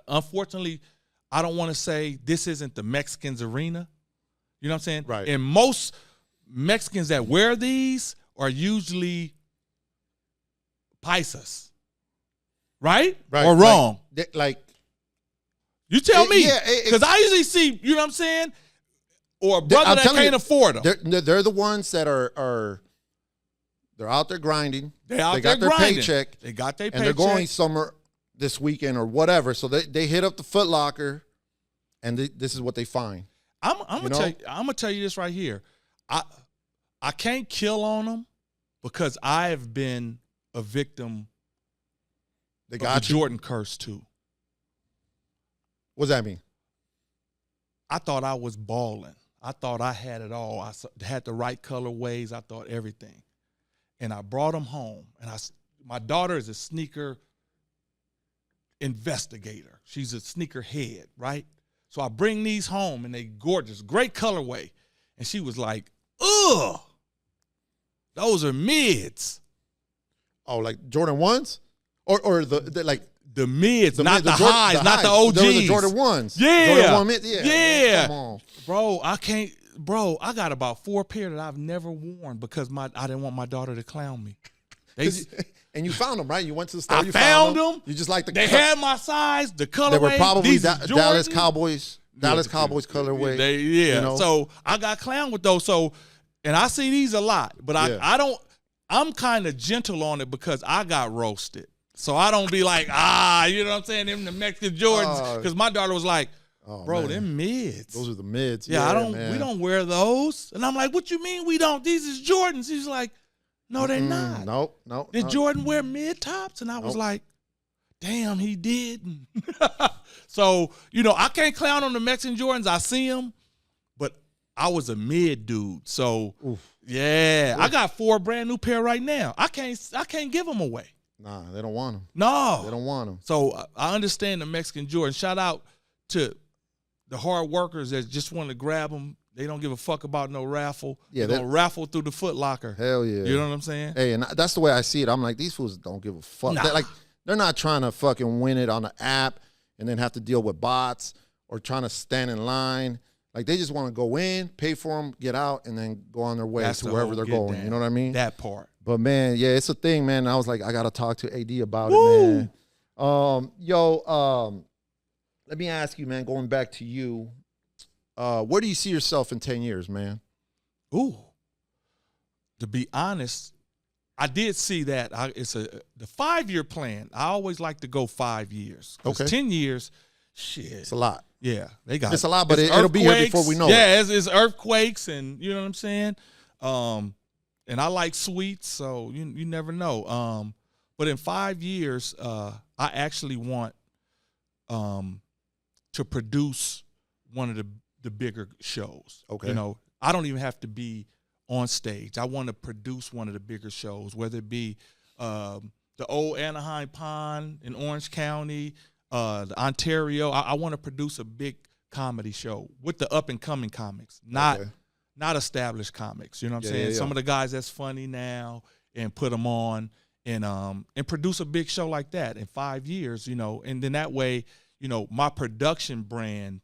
Speaker 2: unfortunately, I don't want to say this isn't the Mexicans' arena. You know what I'm saying?
Speaker 1: Right.
Speaker 2: And most Mexicans that wear these are usually paisas, right? Or wrong?
Speaker 1: Like
Speaker 2: you tell me, because I usually see, you know what I'm saying, or a brother that can't afford them.
Speaker 1: They're the ones that are they're out there grinding. They got their paycheck.
Speaker 2: They got their paycheck,
Speaker 1: and they're going somewhere this weekend or whatever. So they hit up the Foot Locker, and this is what they find.
Speaker 2: I'm gonna tell you this right here. I can't kill on them because I have been a victim of the Jordan curse too.
Speaker 1: What does that mean?
Speaker 2: I thought I was balling. I thought I had it all. I had the right colorways. I thought everything. And I brought them home. And my daughter is a sneaker investigator. She's a sneaker head, right? So I bring these home, and they gorgeous, great colorway. And she was like, ugh, those are mids.
Speaker 1: Oh, like Jordan 1s? Or the like...
Speaker 2: The mids, not the highs, not the OGs.
Speaker 1: Those are the Jordan 1s.
Speaker 2: Yeah.
Speaker 1: Jordan 1 mid,
Speaker 2: yeah.
Speaker 1: Come on.
Speaker 2: Bro, I got about 4 pair that I've never worn because I didn't want my daughter to clown me.
Speaker 1: And you found them, right? You went to the store, you
Speaker 2: found them.
Speaker 1: You just like
Speaker 2: They had my size, the colorway.
Speaker 1: They were probably Dallas Cowboys colorway.
Speaker 2: You know? So I got clowned with those. So, and I see these a lot, but I'm kind of gentle on it because I got roasted. So I don't be like, you know what I'm saying? Them the Mexican Jordans. Because my daughter was like, bro, them mids.
Speaker 1: Those are the mids.
Speaker 2: Yeah, we don't wear those. And I'm like, what you mean we don't? These is Jordans. He's like, no, they're not.
Speaker 1: Nope.
Speaker 2: Did Jordan wear mid tops? And I was like, damn, he didn't. So, you know, I can't clown on the Mexican Jordans. I see them, but I was a mid dude. So
Speaker 1: Oof.
Speaker 2: yeah, I got 4 brand new pair right now. I can't give them away.
Speaker 1: Nah, they don't want them.
Speaker 2: No,
Speaker 1: They don't want them.
Speaker 2: So I understand the Mexican Jordan. Shout out to the hard workers that just want to grab them. They don't give a fuck about no raffle.
Speaker 1: Yeah,
Speaker 2: they're gonna raffle through the Foot Locker.
Speaker 1: Hell yeah.
Speaker 2: You know what I'm saying?
Speaker 1: Hey, and that's the way I see it. I'm like, these fools don't give a fuck.
Speaker 2: Nah.
Speaker 1: They're not trying to fucking win it on the app and then have to deal with bots or trying to stand in line. Like, they just want to go in, pay for them, get out, and then go on their way to wherever they're going.
Speaker 2: Down.
Speaker 1: You know what I mean?
Speaker 2: That part.
Speaker 1: But, man, yeah, it's a thing, man. I was like, I got to talk to AD about it, man. Let me ask you, man, going back to you, where do you see yourself in 10 years, man?
Speaker 2: Ooh. To be honest, I did see that. It's the 5-year plan. I always like to go 5 years.
Speaker 1: Okay.
Speaker 2: 10 years, shit.
Speaker 1: It's a lot.
Speaker 2: Yeah, they got
Speaker 1: it's a lot, but it'll be here before we know it.
Speaker 2: Yeah, it's earthquakes, and you know what I'm saying. And I like sweets, so you never know. But in 5 years, I actually want to produce one of the bigger shows.
Speaker 1: Okay,
Speaker 2: you know, I don't even have to be on stage. I want to produce one of the bigger shows, whether it be the old Anaheim Pond in Orange County. The Ontario, I want to produce a big comedy show with the up and coming comics, not established comics. You know what I'm saying?
Speaker 1: Yeah.
Speaker 2: Some of the guys that's funny now, and put them on and produce a big show like that in 5 years. You know, and then that way, you know, my production brand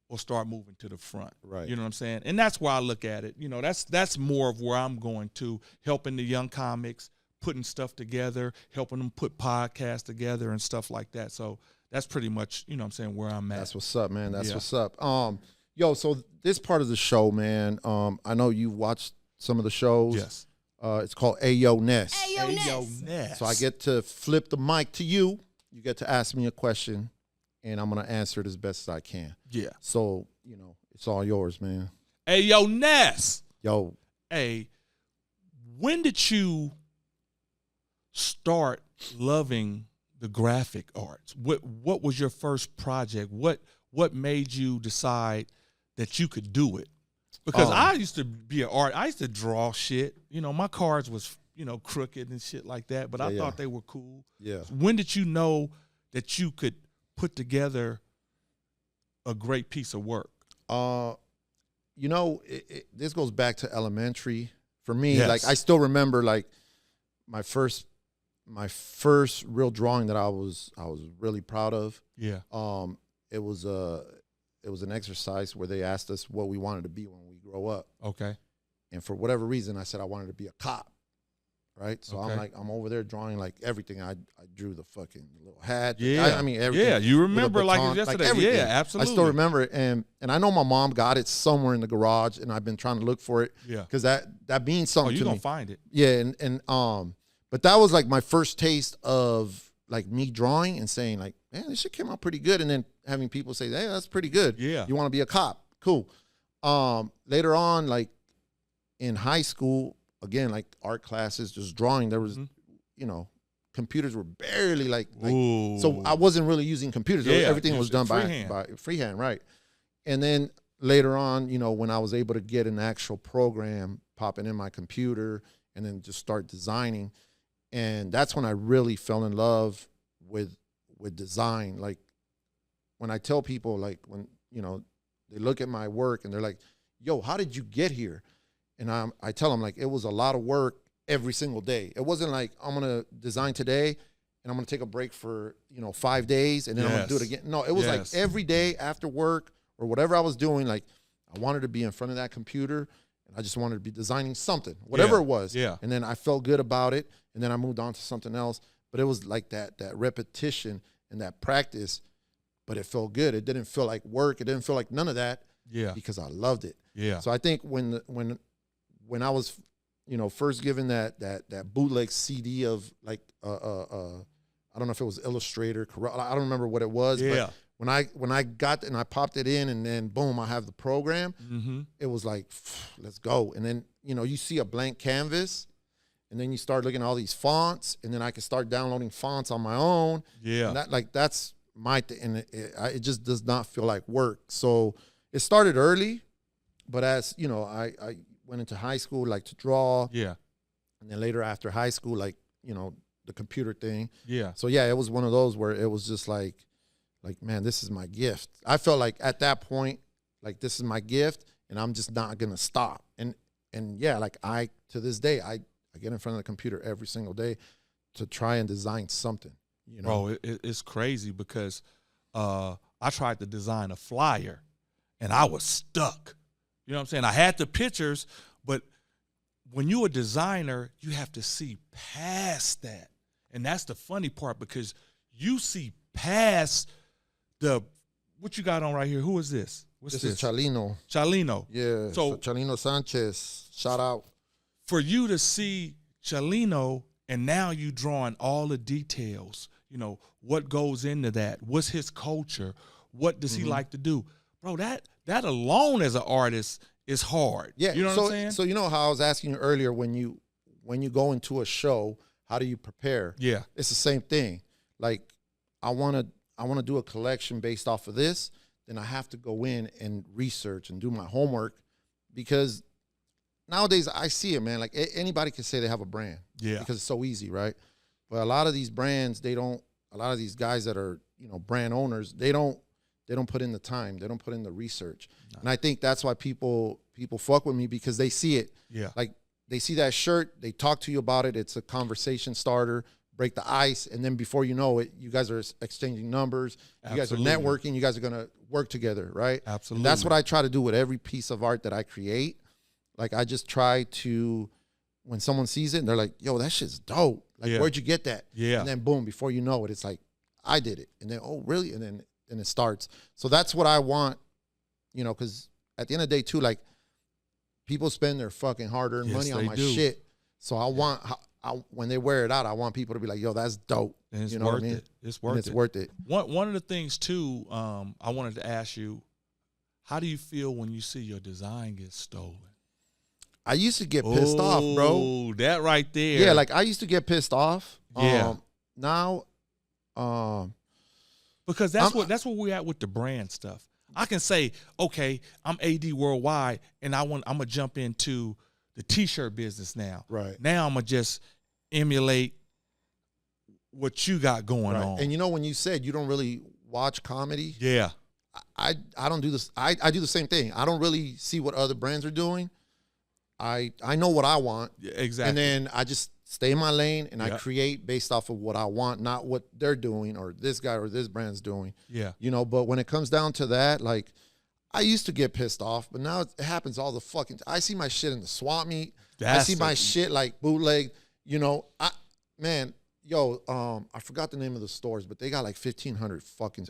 Speaker 2: will start moving to the front.
Speaker 1: Right.
Speaker 2: You know what I'm saying? And that's where I look at it. You know, that's more of where I'm going to, helping the young comics, putting stuff together, helping them put podcasts together and stuff like that. So that's pretty much, you know what I'm saying, where I'm at.
Speaker 1: That's what's up, man. That's what's up. So this part of the show, man, I know you've watched some of the shows.
Speaker 2: Yes.
Speaker 1: It's called Ayo Ness.
Speaker 2: Ayo Ness.
Speaker 1: So I get to flip the mic to you. You get to ask me a question, and I'm going to answer it as best as I can.
Speaker 2: Yeah.
Speaker 1: So, you know, it's all yours, man.
Speaker 2: Ayo Ness.
Speaker 1: Yo.
Speaker 2: Hey, when did you start loving the graphic arts? What was your first project? What made you decide that you could do it? Because I used to be an artist. I used to draw shit. You know, my cards was, you know, crooked and shit like that, but I thought they were cool.
Speaker 1: Yeah.
Speaker 2: So when did you know that you could put together a great piece of work?
Speaker 1: You know, this goes back to elementary for me.
Speaker 2: Yes.
Speaker 1: Like, I still remember, like, my first real drawing that I was really proud of.
Speaker 2: Yeah.
Speaker 1: It was an exercise where they asked us what we wanted to be when we grow up.
Speaker 2: Okay.
Speaker 1: And for whatever reason, I said I wanted to be a cop. Right. So
Speaker 2: Okay.
Speaker 1: I'm over there drawing like everything. I drew the fucking little hat.
Speaker 2: Yeah.
Speaker 1: I mean, everything.
Speaker 2: Yeah, you remember like
Speaker 1: baton,
Speaker 2: yesterday.
Speaker 1: everything.
Speaker 2: Yeah, absolutely.
Speaker 1: I still remember it. And I know my mom got it somewhere in the garage, and I've been trying to look for it.
Speaker 2: Yeah.
Speaker 1: Because that means something to
Speaker 2: you're
Speaker 1: me.
Speaker 2: gonna find it.
Speaker 1: Yeah, but that was like my first taste of like me drawing and saying like, man, this shit came out pretty good, and then having people say, hey, that's pretty good.
Speaker 2: Yeah.
Speaker 1: You want to be a cop? Cool. Later on, like in high school, again, like art classes, just drawing. There was, you know, computers were barely like so I wasn't really using computers.
Speaker 2: Yeah,
Speaker 1: everything was done
Speaker 2: freehand.
Speaker 1: by freehand, right? And then later on, you know, when I was able to get an actual program popping in my computer and then just start designing, and that's when I really fell in love with design. Like when I tell people, like when, you know, they look at my work and they're like, yo, how did you get here? And I tell them, like, it was a lot of work every single day. It wasn't like I'm going to design today and I'm going to take a break for, you know, 5 days and then I'm going to do it again. No, it was like every day after work or whatever I was doing, like I wanted to be in front of that computer and I just wanted to be designing something, whatever it was.
Speaker 2: Yeah.
Speaker 1: And then I felt good about it and then I moved on to something else. But it was like that repetition and that practice, but it felt good. It didn't feel like work. It didn't feel like none of that. Yeah. Because I loved it.
Speaker 2: Yeah.
Speaker 1: So I think when I was, you know, first given that bootleg CD of like I don't know if it was Illustrator, I don't remember what it was.
Speaker 2: Yeah.
Speaker 1: But when I got and I popped it in and then boom, I have the program.
Speaker 2: Mm-hmm.
Speaker 1: It was like, let's go. And then, you know, you see a blank canvas. And then you start looking at all these fonts, and then I can start downloading fonts on my own. Yeah, and that's my thing, and it just does not feel like work. So it started early. but as you know, I went into high school like to draw.
Speaker 2: Yeah.
Speaker 1: And then later after high school, like, you know, the computer thing.
Speaker 2: Yeah.
Speaker 1: So yeah, it was one of those where it was just like, man, this is my gift. I felt like at that point, like this is my gift and I'm just not gonna stop. And yeah, like to this day, I get in front of the computer every single day to try and design something, you know.
Speaker 2: Bro, it's crazy because I tried to design a flyer and I was stuck. You know what I'm saying? I had the pictures, but when you're a designer, you have to see past that. And that's the funny part because you see past what you got on right here. Who is this? What's this?
Speaker 1: This is Chalino.
Speaker 2: Chalino.
Speaker 1: Yeah, so Chalino Sanchez, shout out.
Speaker 2: For you to see Chalino and now you drawing all the details, you know, what goes into that? What's his culture? What does he like to do? Bro, that alone as an artist is hard.
Speaker 1: Yeah,
Speaker 2: you know what I'm saying?
Speaker 1: So you know how I was asking you earlier when you go into a show, how do you prepare?
Speaker 2: Yeah,
Speaker 1: it's the same thing. Like I want to do a collection based off of this, then I have to go in and research and do my homework because nowadays I see it, man. Like anybody can say they have a brand,
Speaker 2: yeah,
Speaker 1: because it's so easy, right? But a lot of these brands, a lot of these guys that are, you know, brand owners, they don't put in the time. They don't put in the research. No. And I think that's why people fuck with me because they see it.
Speaker 2: Yeah.
Speaker 1: Like they see that shirt, they talk to you about it. It's a conversation starter, break the ice. And then before you know it, you guys are exchanging numbers. You
Speaker 2: Absolutely.
Speaker 1: guys are networking. You guys are going to work together, right?
Speaker 2: Absolutely.
Speaker 1: And that's what I try to do with every piece of art that I create. Like I just try to, when someone sees it, they're like, yo, that shit's dope. Like, where'd you get that?
Speaker 2: Yeah.
Speaker 1: And then boom, before you know it, it's like, I did it. And then, oh, really? And then it starts. So that's what I want, you know, because at the end of the day, too, like, people spend their fucking hard-earned money on my shit. So I want, when they wear it out, I want people to be like, yo, that's dope.
Speaker 2: And it's
Speaker 1: you know
Speaker 2: worth
Speaker 1: what I mean?
Speaker 2: it. It's worth
Speaker 1: it. It's worth it.
Speaker 2: One of the things, too, I wanted to ask you, how do you feel when you see your design get stolen?
Speaker 1: I used to get pissed off, bro.
Speaker 2: Oh, that right there.
Speaker 1: Yeah, like I used to get pissed off.
Speaker 2: Yeah.
Speaker 1: Now,
Speaker 2: because that's where we're at with the brand stuff. I can say, okay, I'm Adee Worldwide, and I'm gonna jump into the T-shirt business now.
Speaker 1: Right.
Speaker 2: Now I'm gonna just emulate what you got going on.
Speaker 1: And you know, when you said you don't really watch comedy,
Speaker 2: yeah,
Speaker 1: I don't do this. I do the same thing. I don't really see what other brands are doing. I know what I want.
Speaker 2: Yeah, exactly.
Speaker 1: And then I just stay in my lane and I create based off of what I want, not what they're doing or this guy or this brand's doing.
Speaker 2: Yeah.
Speaker 1: You know, but when it comes down to that, like I used to get pissed off, but now it happens all the fucking I see my shit in the swap meet. I see my shit like bootleg, you know. I forgot the name of the stores, but they got like 1,500 fucking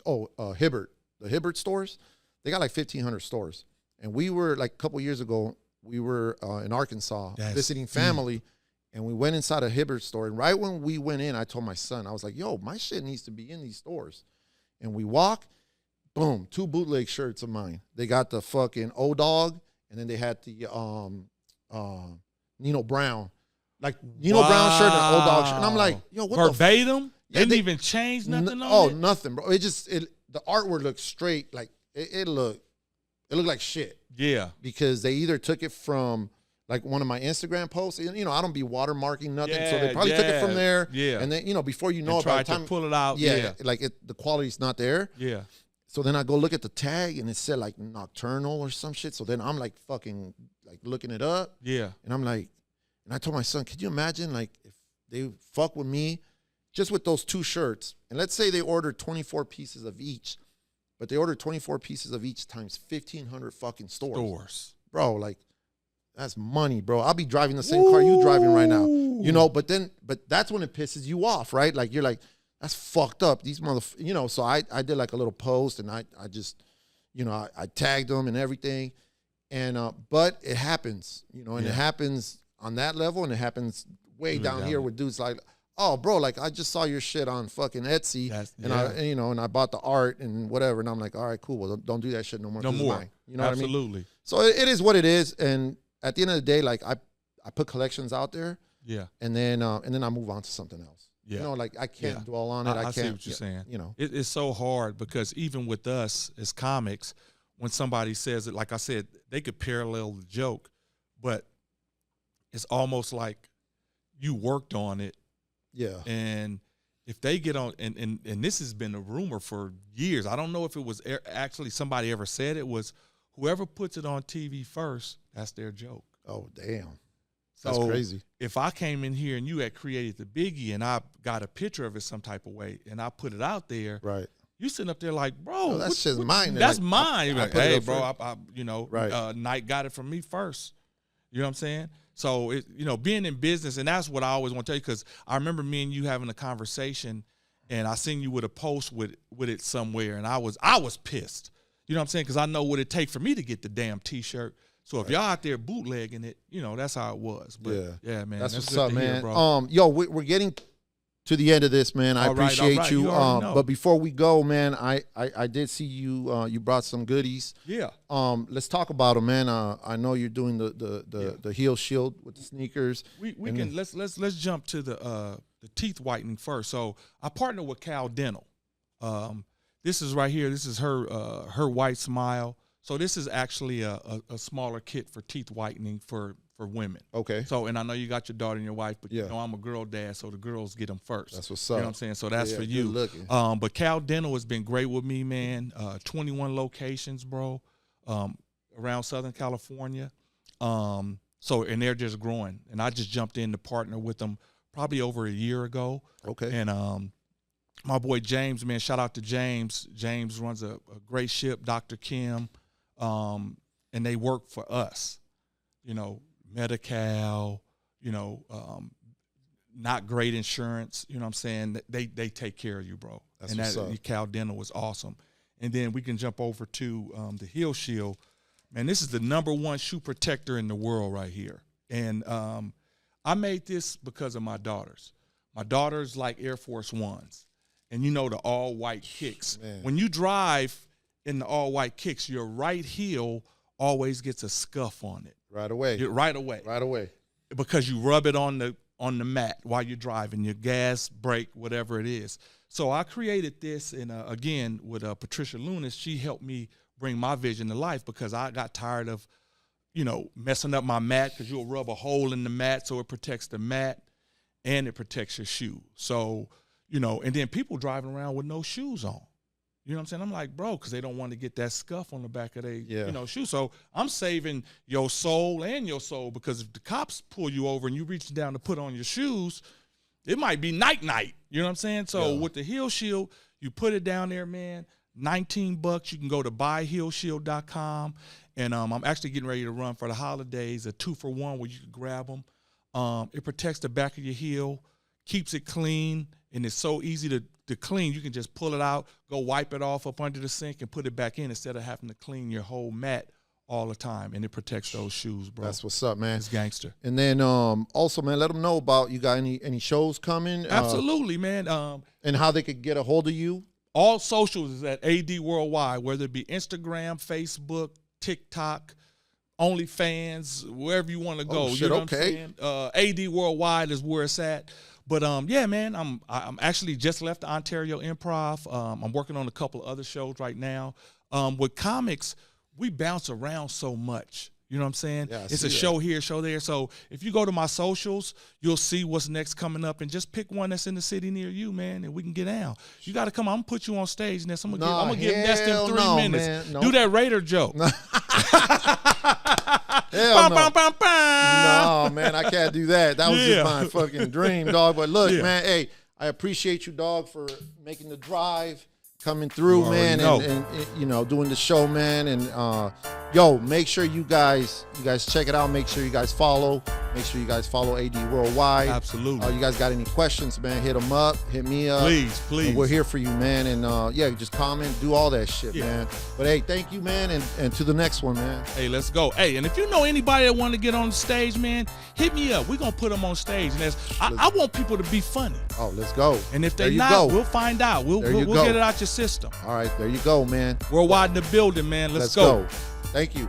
Speaker 1: Hibbert. The Hibbert stores, they got like 1,500 stores. And we were like a couple years ago, we were in Arkansas visiting family, and we went inside a Hibbert store. And right when we went in, I told my son, I was like, yo, my shit needs to be in these stores. And we walk, boom, 2 bootleg shirts of mine. They got the fucking O-Dog, and then they had the Nino Brown. Like Nino Brown shirt and O-Dog shirt. And I'm like, yo, what
Speaker 2: verbatim? They didn't even change nothing on it?
Speaker 1: Nothing, bro. The artwork looked straight. Like, it looked like shit.
Speaker 2: Yeah.
Speaker 1: Because they either took it from like one of my Instagram posts, and you know, I don't be watermarking nothing. So they probably took it from there.
Speaker 2: Yeah.
Speaker 1: And then, you know, before you know it,
Speaker 2: by the time to pull it out.
Speaker 1: Like the quality's not there.
Speaker 2: Yeah.
Speaker 1: So then I go look at the tag and it said like nocturnal or some shit. So then I'm like fucking like looking it up.
Speaker 2: Yeah.
Speaker 1: And I'm like, and I told my son, could you imagine like if they fuck with me just with those 2 shirts, and let's say they ordered 24 pieces of each, but they ordered 24 pieces of each times 1,500 fucking stores. Bro, like, that's money, bro. I'll be driving the same car you driving right now. You know, but that's when it pisses you off, right? Like, you're like, that's fucked up. These you know, so I did like a little post, and I just, you know, I tagged them and everything. And, but it happens, you know, and it happens on that level, and it happens way down here with dudes like, oh, bro, like I just saw your shit on fucking Etsy, and I bought the art and whatever, and I'm like, all right, cool. Well, don't do that shit no more.
Speaker 2: No more.
Speaker 1: You know what I mean?
Speaker 2: Absolutely.
Speaker 1: So it is what it is, and at the end of the day, like I put collections out there, and then I move on to something else. Yeah. You know, like I can't dwell on it. I can't.
Speaker 2: See what you're saying.
Speaker 1: You know,
Speaker 2: it's so hard because even with us as comics, when somebody says it, like I said, they could parallel the joke, but it's almost like you worked on it.
Speaker 1: Yeah.
Speaker 2: And if they get on, and this has been a rumor for years. I don't know if it was actually somebody ever said it, was whoever puts it on TV first, that's their joke.
Speaker 1: Oh, damn.
Speaker 2: So
Speaker 1: that's crazy.
Speaker 2: If I came in here and you had created the Biggie and I got a picture of it some type of way and I put it out there,
Speaker 1: right?
Speaker 2: You sitting up there like, bro,
Speaker 1: that's just mine.
Speaker 2: That's
Speaker 1: like,
Speaker 2: mine.
Speaker 1: I
Speaker 2: like, hey, bro,
Speaker 1: right.
Speaker 2: Knight got it from me first. You know what I'm saying? So, being in business, and that's what I always want to tell you, because I remember me and you having a conversation, and I seen you with a post with it somewhere, and I was pissed. You know what I'm saying? Because I know what it takes for me to get the damn T-shirt. So if y'all out there bootlegging it, that's how it was. But yeah, man,
Speaker 1: that's what's up, man.
Speaker 2: Hear, bro.
Speaker 1: Yo, we're getting to the end of this, man. I appreciate you. But before we go, man, I did see you. You brought some goodies.
Speaker 2: Yeah.
Speaker 1: Let's talk about them, man. I know you're doing the heel shield with the sneakers.
Speaker 2: Let's jump to the teeth whitening first. So I partner with Cal Dental. This is right here. This is her white smile. So this is actually a smaller kit for teeth whitening for women.
Speaker 1: Okay.
Speaker 2: So, and I know you got your daughter and your wife, but I'm a girl dad, so the girls get them first.
Speaker 1: That's what's
Speaker 2: up.
Speaker 1: You
Speaker 2: know what I'm saying? So that's for you.
Speaker 1: Good looking.
Speaker 2: But Cal Dental has been great with me, man. 21 locations, bro, around Southern California. And they're just growing. And I just jumped in to partner with them probably over a year ago.
Speaker 1: Okay.
Speaker 2: And my boy James, man, shout out to James. James runs a great ship, Dr. Kim. And they work for us, Medi-Cal, not great insurance, you know what I'm saying? They take care of you, bro.
Speaker 1: That's what's up.
Speaker 2: Cal Dental was awesome. And then we can jump over to the Heel Shield. Man, this is the #1 shoe protector in the world right here. And I made this because of my daughters. My daughters like Air Force Ones. And the all-white kicks.
Speaker 1: Man.
Speaker 2: When you drive in the all-white kicks, your right heel always gets a scuff on it.
Speaker 1: Right away.
Speaker 2: Right away. Because you rub it on the mat while you're driving, your gas, brake, whatever it is. So I created this, and again, with Patricia Lunas, she helped me bring my vision to life because I got tired of, messing up my mat because you'll rub a hole in the mat so it protects the mat and it protects your shoe. So, and then people driving around with no shoes on. You know what I'm saying? I'm like, bro, because they don't want to get that scuff on the back of their, shoe. So I'm saving your soul and your soul, because if the cops pull you over and you reach down to put on your shoes, it might be night. You know what I'm saying? So with the Heel Shield, you put it down there, man, $19. You can go to buyheelshield.com. And I'm actually getting ready to run for the holidays, a 2-for-1 where you can grab them. It protects the back of your heel, keeps it clean, and it's so easy to clean. You can just pull it out, go wipe it off up under the sink, and put it back in instead of having to clean your whole mat all the time. And it protects those shoes, bro.
Speaker 1: That's what's up, man.
Speaker 2: It's gangster.
Speaker 1: And then also, man, let them know about, you got any shows coming?
Speaker 2: Absolutely, man.
Speaker 1: And how they could get a hold of you?
Speaker 2: All socials is at Adee Worldwide, whether it be Instagram, Facebook, TikTok, OnlyFans, wherever you want to go.
Speaker 1: Shit,
Speaker 2: you know
Speaker 1: okay.
Speaker 2: what I'm saying? Adee Worldwide is where it's at. But yeah, man, I'm actually just left the Ontario Improv. I'm working on a couple of other shows right now. With comics, we bounce around so much. You know what I'm saying?
Speaker 1: Yeah,
Speaker 2: it's a show here, show there. So if you go to my socials, you'll see what's next coming up, and just pick one that's in the city near you, man, and we can get down. You got to come. I'm gonna put you on stage, Ness. I'm gonna give Ness them 3 minutes.
Speaker 1: Man, no.
Speaker 2: Do that Raider joke.
Speaker 1: Hell no. No, man, I can't do that. That was just my fucking dream, dog. But look, man, hey, I appreciate you, dog, for making the drive, coming through, man, and doing the show, man. And make sure you guys check it out. Make sure you guys follow. Make sure you guys follow Adee Worldwide.
Speaker 2: Absolutely.
Speaker 1: You guys got any questions, man? Hit them up. Hit me up.
Speaker 2: Please.
Speaker 1: And we're here for you, man. And just comment, do all that shit, man. But hey, thank you, man, and to the next one, man.
Speaker 2: Hey, let's go. Hey, and if you know anybody that want to get on the stage, man, hit me up. We're gonna put them on stage. And I want people to be funny.
Speaker 1: Oh, let's go.
Speaker 2: And if they're not, we'll find out. We'll get it out your system.
Speaker 1: All right, there you go, man.
Speaker 2: Worldwide in the building, man. Let's
Speaker 1: go. Thank you.